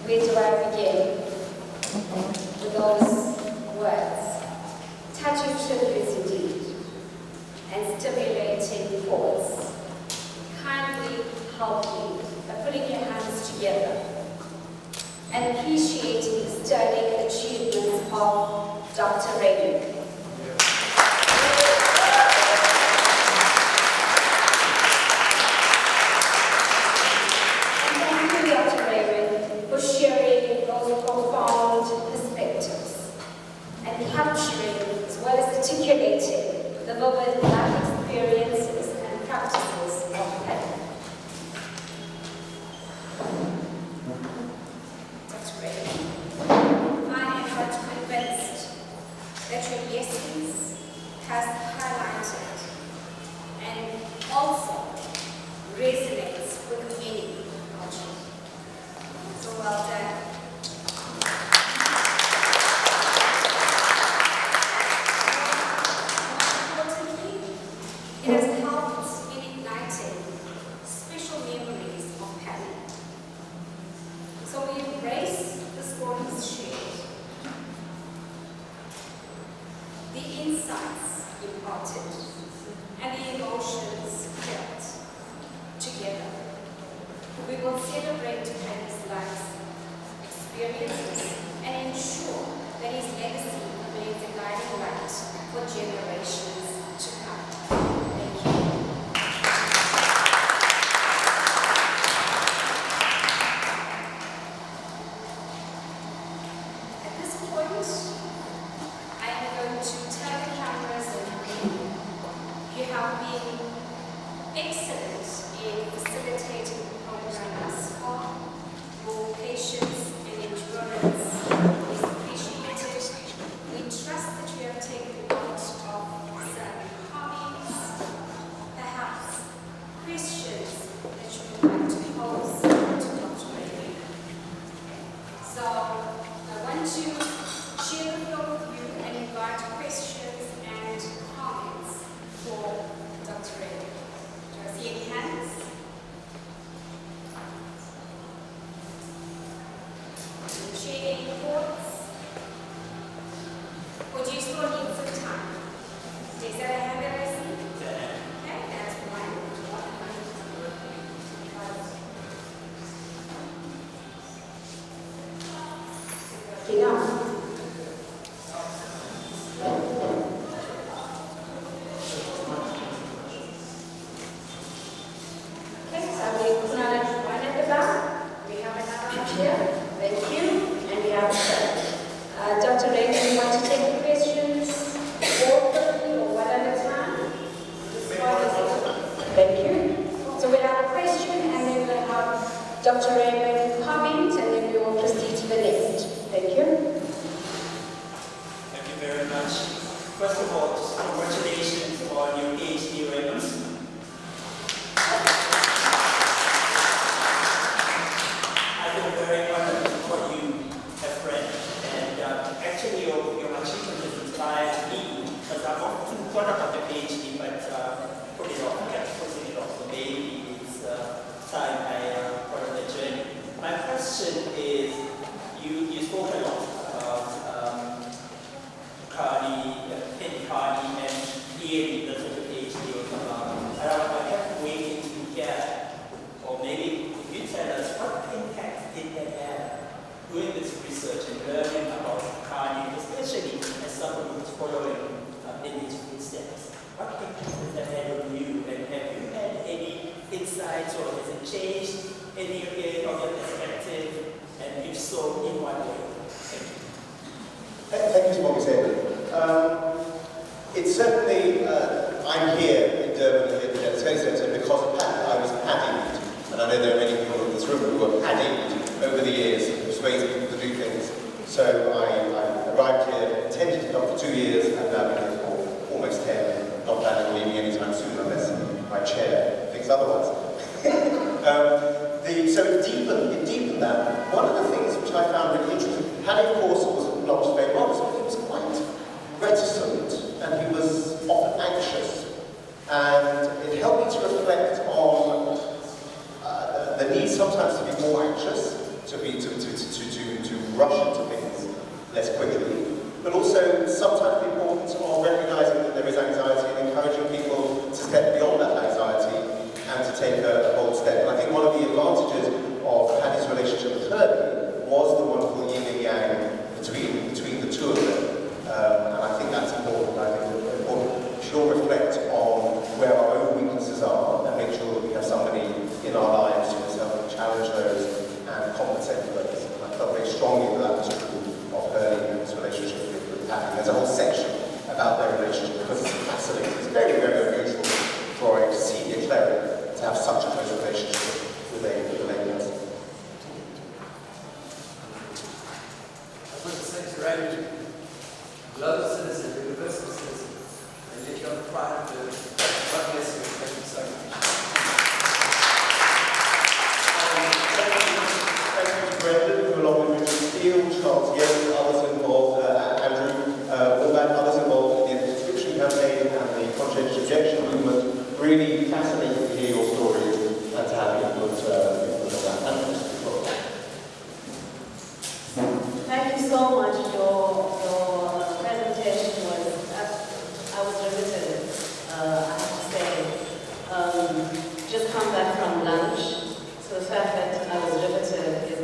Where do I begin? With those words. Touching tributes indeed, and stimulating pause. Kindly help excellent in facilitating the program thus far. Your patience and endurance is appreciated. We trust that you have taken note of certain comments, perhaps questions that you would like to pose to Dr. Reddy. So I want to share the floor with you and invite questions and comments for Dr. Reddy. Do I see any hands? Share any thoughts? Or do you still need some time? Is that a hand that I see? Okay, that's one. Dina. Okay, so we have another one at the back. We have another one here. Thank you. And we have Dr. Raymond, you want to take the questions all quickly or one at a time? Thank you. So we'll have a question and then we'll have Dr. Raymond comment and then we will proceed to the next. Thank you. Thank you very much. First of all, congratulations on your PhD, Raymond. I feel very honored what you have read, and actually your achievement has inspired me, because I've often thought about the PhD, but put it off, kept putting it off, so maybe it's time I follow the journey. My question is, you spoke a lot about Kearney, and clearly that's what the PhD was about. And I kept waiting to hear, or maybe you tell us, what impact did that have doing this research and learning about Kearney, especially as someone who's following in his footsteps? What impact has that had on you? And have you had any insights, or has it changed any of your perspective? And if so, in what way? Thank you. Thank you for what you said. It's certainly, I'm here in Durban at the Study Centre because of Paddy. I was Paddy, and I know there are many people in this room who were Paddy over the years, persuading people to do things. So I arrived here, intended to come for 2 years, and now been here for almost 10, not planning on leaving anytime soon unless my chair thinks otherwise. So it deepened that. One of the things which I found really interesting, Paddy, of course, was not very modest, but he was quite reticent, and he was often anxious. And it helped me to reflect on the need sometimes to be more anxious, to rush into things less quickly, but also sometimes the importance of recognizing that there is anxiety and encouraging people to step beyond that anxiety and to take a bold step. And I think one of the advantages of Paddy's relationship with Hurley was the wonderful yin and yang between the two of them. And I think that's important. I think it's important. We should all reflect on where our own weaknesses are and make sure that we have somebody in our lives who is helping challenge those and compensate for those. And I felt very strongly that that was true of Hurley and his relationship with Paddy. There's a whole section about their relationship because it's fascinating. It's very, very unusual for a senior cleric to have such a close relationship with a lay person. I want to say to Raymond, global citizen, universal citizen, and yet you're proud of it. God bless you. Thank you so much. Thank you to Brendan, who along with Richard Steele, Charles Young, others involved, Andrew, others involved in the subscription campaign and the conscientious objection movement. Really fascinating to hear your stories and to have input on that. Thank you so much. Your presentation was, I was riveted, I have to say. Just come back from lunch, so the fact that I was riveted is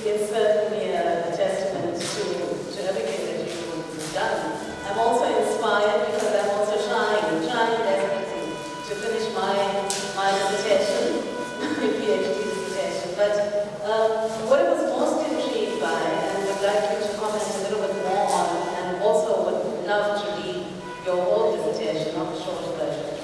it's certainly a testament to everything that you've done. I'm also inspired because I'm also trying desperately to finish my dissertation, my PhD dissertation. But what I was most intrigued by, and would like you to comment a little bit more on, and also would love to read your whole dissertation, not a short version,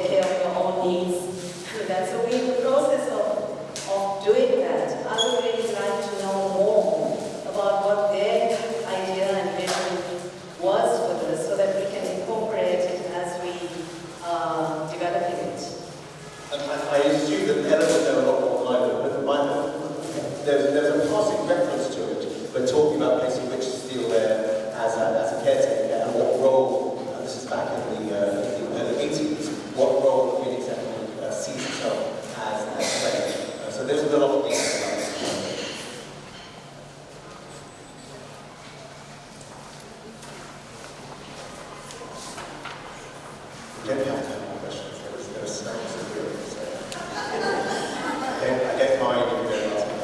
take care of your own needs through that. So we're in the process of doing that. I would really like to know more about what their idea and vision was for this so that we can incorporate it as we developing it. I assume that Ella would know a lot more than I would, but there's a passing reference to it. We're talking about placing Richard Steele there as a caretaker and what role, and this is back in the early 80s, what role really exactly sees itself as playing. So there's a lot of detail about this. You don't have to have more questions. There are snacks and beer. So. I don't mind if you don't ask me.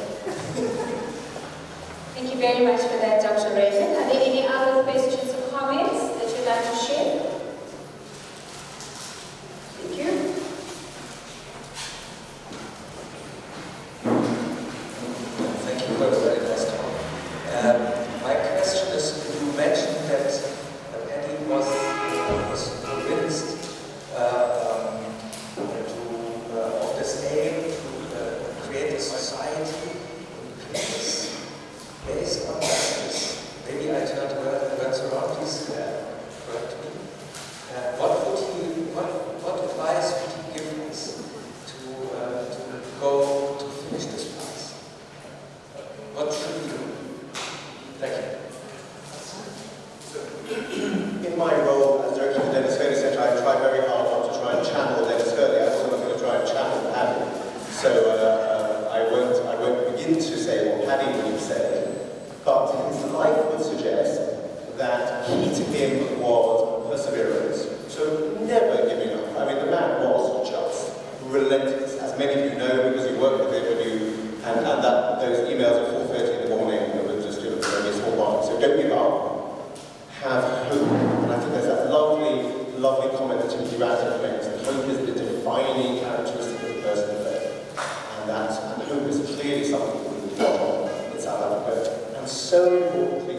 Thank you very much for that, Dr. Raymond. Are there any other questions or comments that you'd like to share? Thank you. Thank you for the very nice talk. My question is, you mentioned that Paddy was convinced of this aim to create a society based on justice. Maybe I turned the words around, please correct me. What advice would you give us to go to finish this path? What should we do? Thank you. In my role as director of the Denis Centre, I try very hard not to try and channel Denis Hurley. I also not going to try and channel Paddy. So I won't begin to say what Paddy would have said, but his life would suggest that key to him was perseverance. So never giving up. I mean, the man was just relentless, as many of you know because you work with him and that those emails at 4:30 in the morning that were just doing very small ones. So don't give up. Have hope. And I think there's that lovely comment that Timothy Ratner makes, that hope is the defining characteristic of the person of faith. And hope is clearly something that we can work on. It's our effort. And so importantly,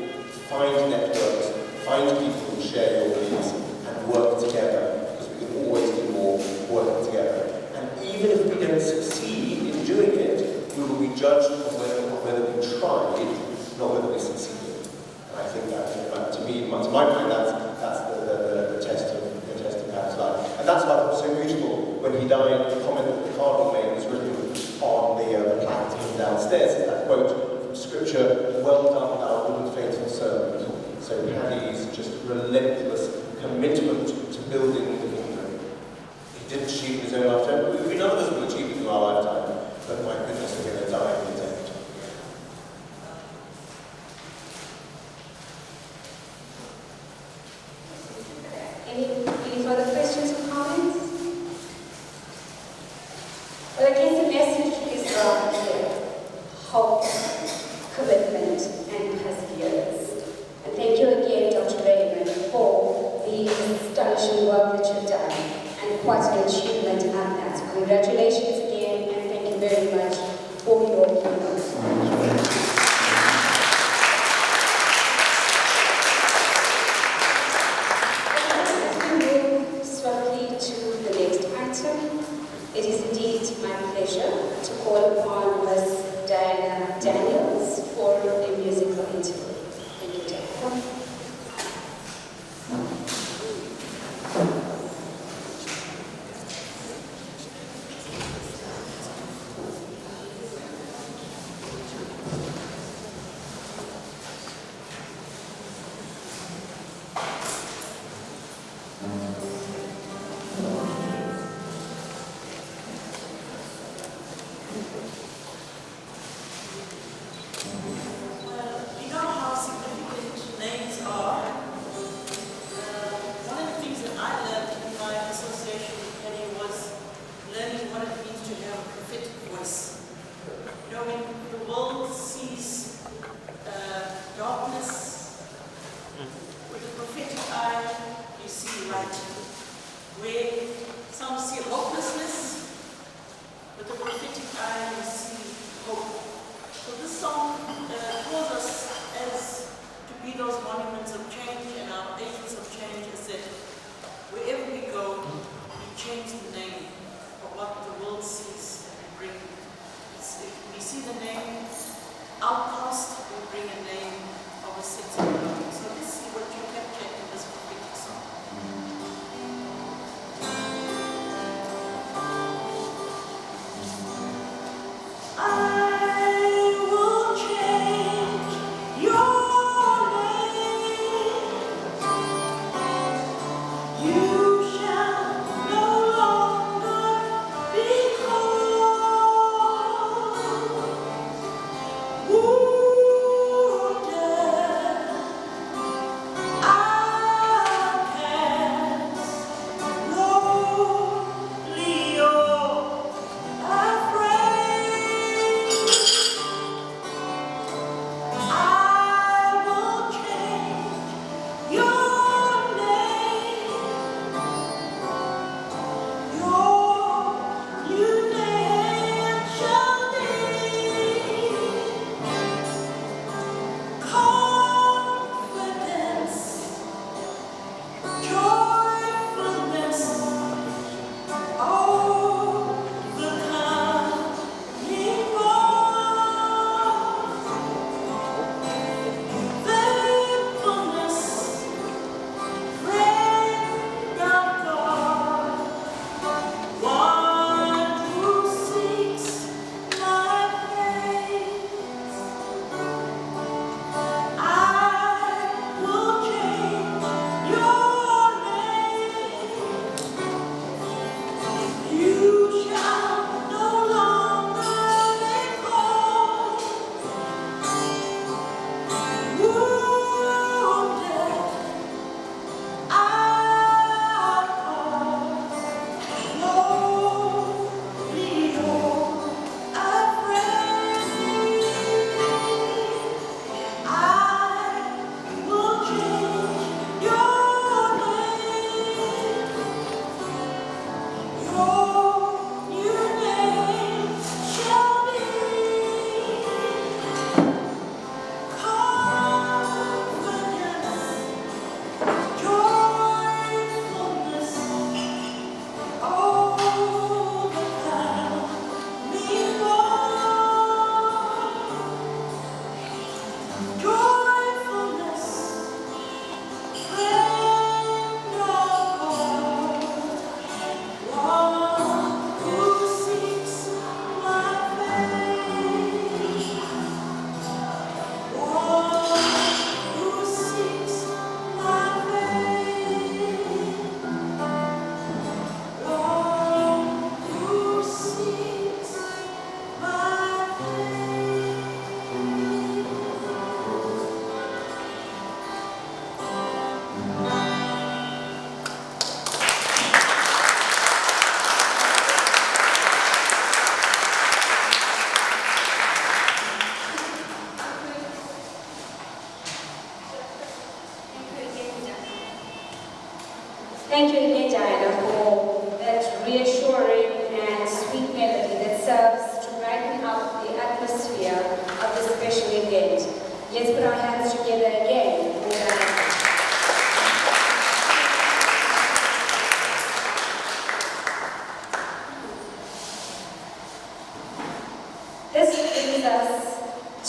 find networks, find people who share your beliefs and work together, because we can always do more working together. And even if we don't succeed in doing it, we will be judged on whether we tried, not whether we succeeded. And I think that, to me, to my mind, that's the test of Paddy's life. And that's why it was so beautiful when he died. The comment that the Cardinal made was written on the plaque downstairs. It's that quote from Scripture: "Well done, thou good and faithful servant." So Paddy's just relentless commitment to building the kingdom. He didn't achieve his own lifetime. We none of us will achieve it in our lifetime. But my goodness, we're going to die in the attempt. Any further questions or comments? Well, I guess the message is rather clear. Hope, commitment, and perseverance. And thank you again, Dr. Raymond, for the astonishing work that you've done. And quite an achievement at that. Congratulations again, and thank you very much for your keynote. It is indeed my pleasure to call upon Ms. Dina for a musical interlude. Thank you, Jairam. You know how significant names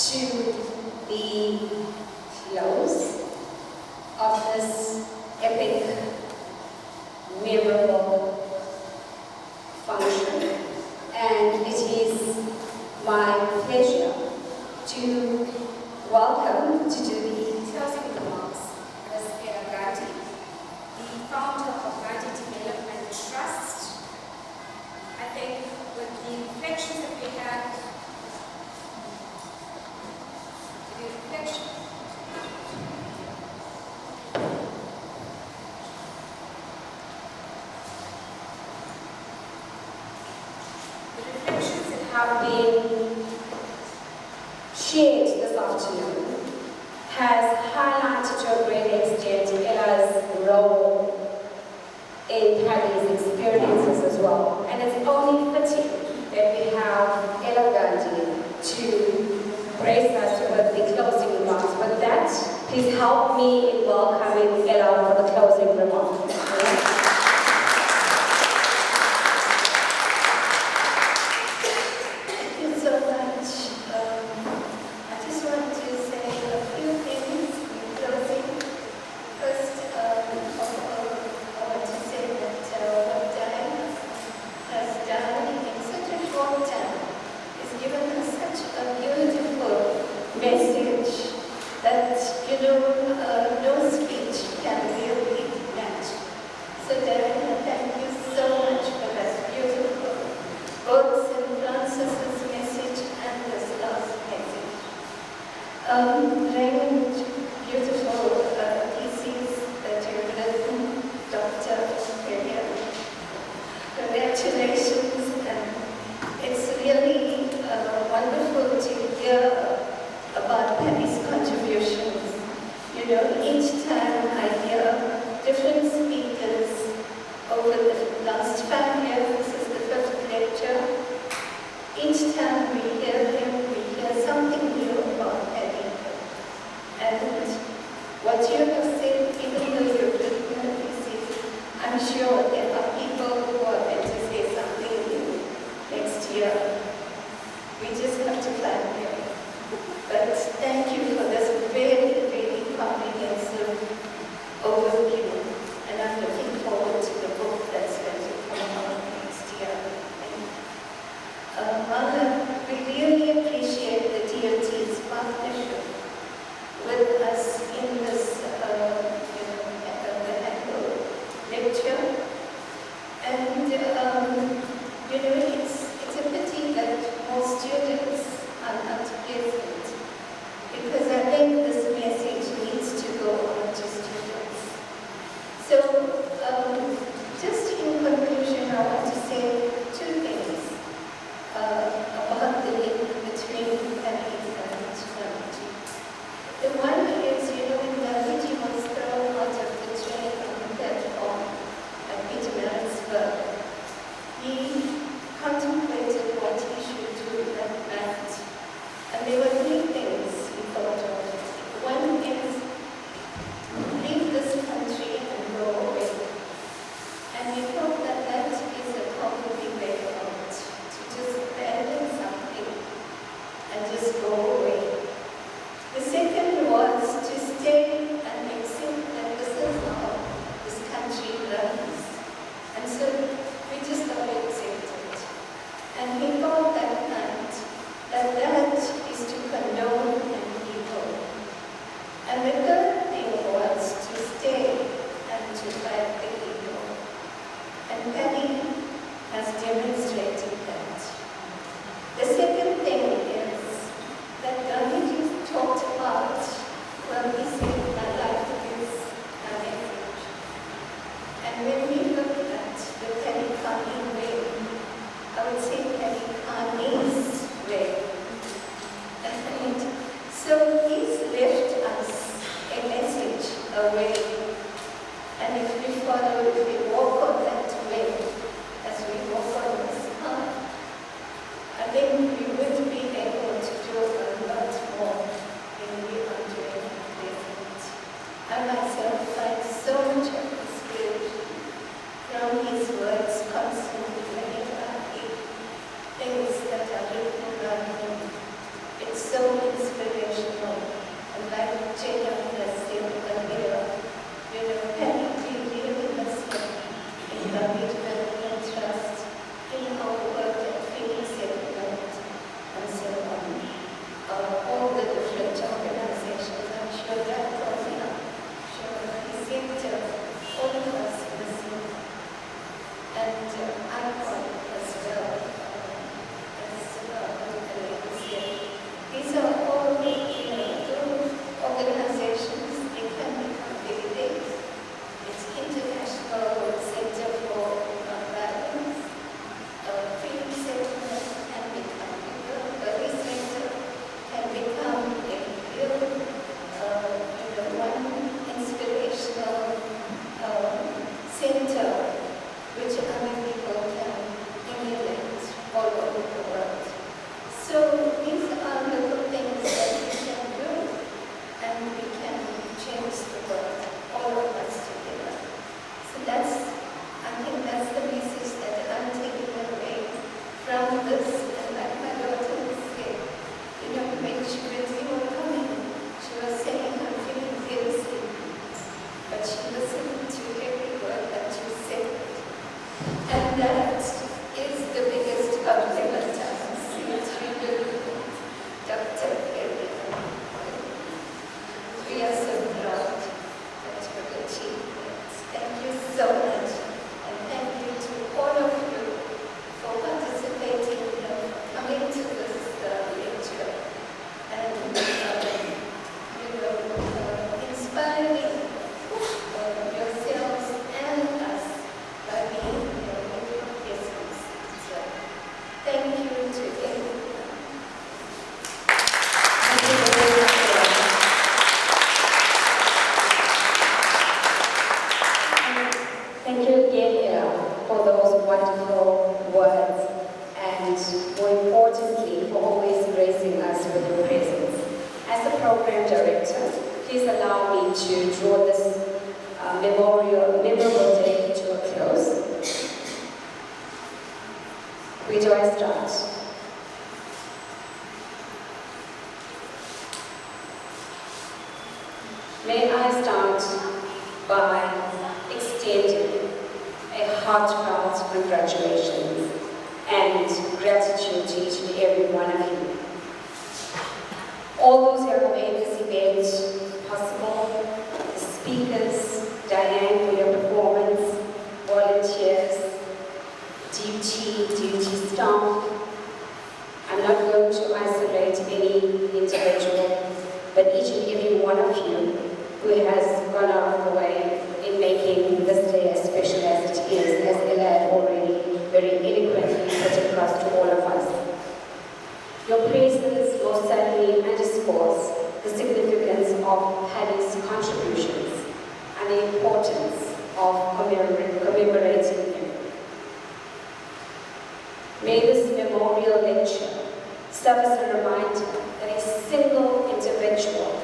to the close of this epic, memorable function, and it is my pleasure to welcome to do the closing remarks Ms. Gandhi, the founder of Gandhi Development Trust. I think with the reflections that we had, the reflections that have been shared this afternoon has highlighted to a great extent Ella's role in Paddy's experiences as well. And it's only fitting that we have Ella Gandhi to grace us with the closing remarks. With that, please help me in welcoming Ella for the closing remarks. Raymond, beautiful theses that you've written, Dr. Perrier. Congratulations, and it's really wonderful to hear about Paddy's contributions. You know, each time I hear different speakers over the last 5 years, this is the 5th lecture, each time we hear him, we hear something new about Paddy. And what you have said, even though you've written a thesis, I'm sure there are people who are going to say something new next year. We just have to plan here. But thank you for this very, very comprehensive overview. And I'm looking forward to the book that's going to come out next year. Mother, we really appreciate the DOT's partnership with us in this the annual lecture. And it's a pity that more students are not present, because I think this message needs to go on to students. So just in conclusion, I want to say 2 things about the link between Paddy and Gandhi. The one is, when Gandhi was thrown out of the train on the platform at Petermarisburg, he contemplated what he should do that night. And there were 3 things he thought of. One is, leave this country and go away. And he thought that that is a probably way out, to just abandon something and just go away. The second was to stay and accept that this is how this country runs. And so we just got to accept it. And he thought that night that that is to condone an evil. And the third thing was to stay and to fight the evil. And Paddy has demonstrated that. The second thing is that Gandhi talked about, he said, my life is a message. And when we look at the Paddy Kearney way, I would say Paddy Kearney's way. And so he's left us a message, a way. And if we follow, if we walk on that way, as we walk on Program Director, please allow me to draw this memorable day to a close. Where do I start? May I start by extending a heartfelt congratulations and gratitude to each and every one of you. All those who have made this event possible, the speakers, Diane for your performance, volunteers, duty staff. I'm not going to isolate any individual, but each and every one of you who has gone out of the way in making this day as special as it is, as Ella had already very eloquently put across to all of us. Your presence most certainly underscores the significance of Paddy's contributions and the importance of commemorating him. May this memorial lecture serve as a reminder that a single individual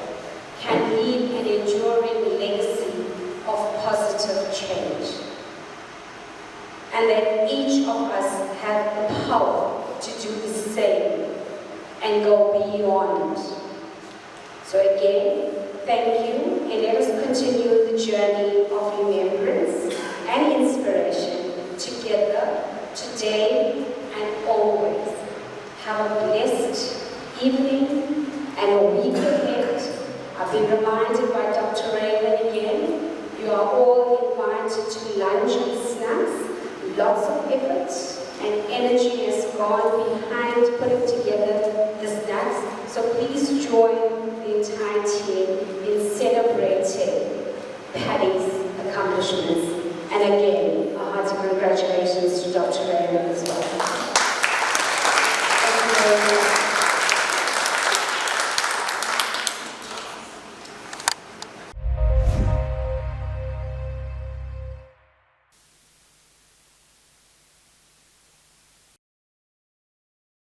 can leave an enduring legacy of positive change, and that each of us have the power to do the same and go beyond. So again, thank you, and let us continue the journey of remembrance and inspiration together today and always. Have a blessed evening and a week ahead. I've been reminded by Dr. Raymond again, you are all invited to lunch and snacks. Lots of effort and energy has gone behind putting together the snacks, so please join the entire team in celebrating Paddy's accomplishments.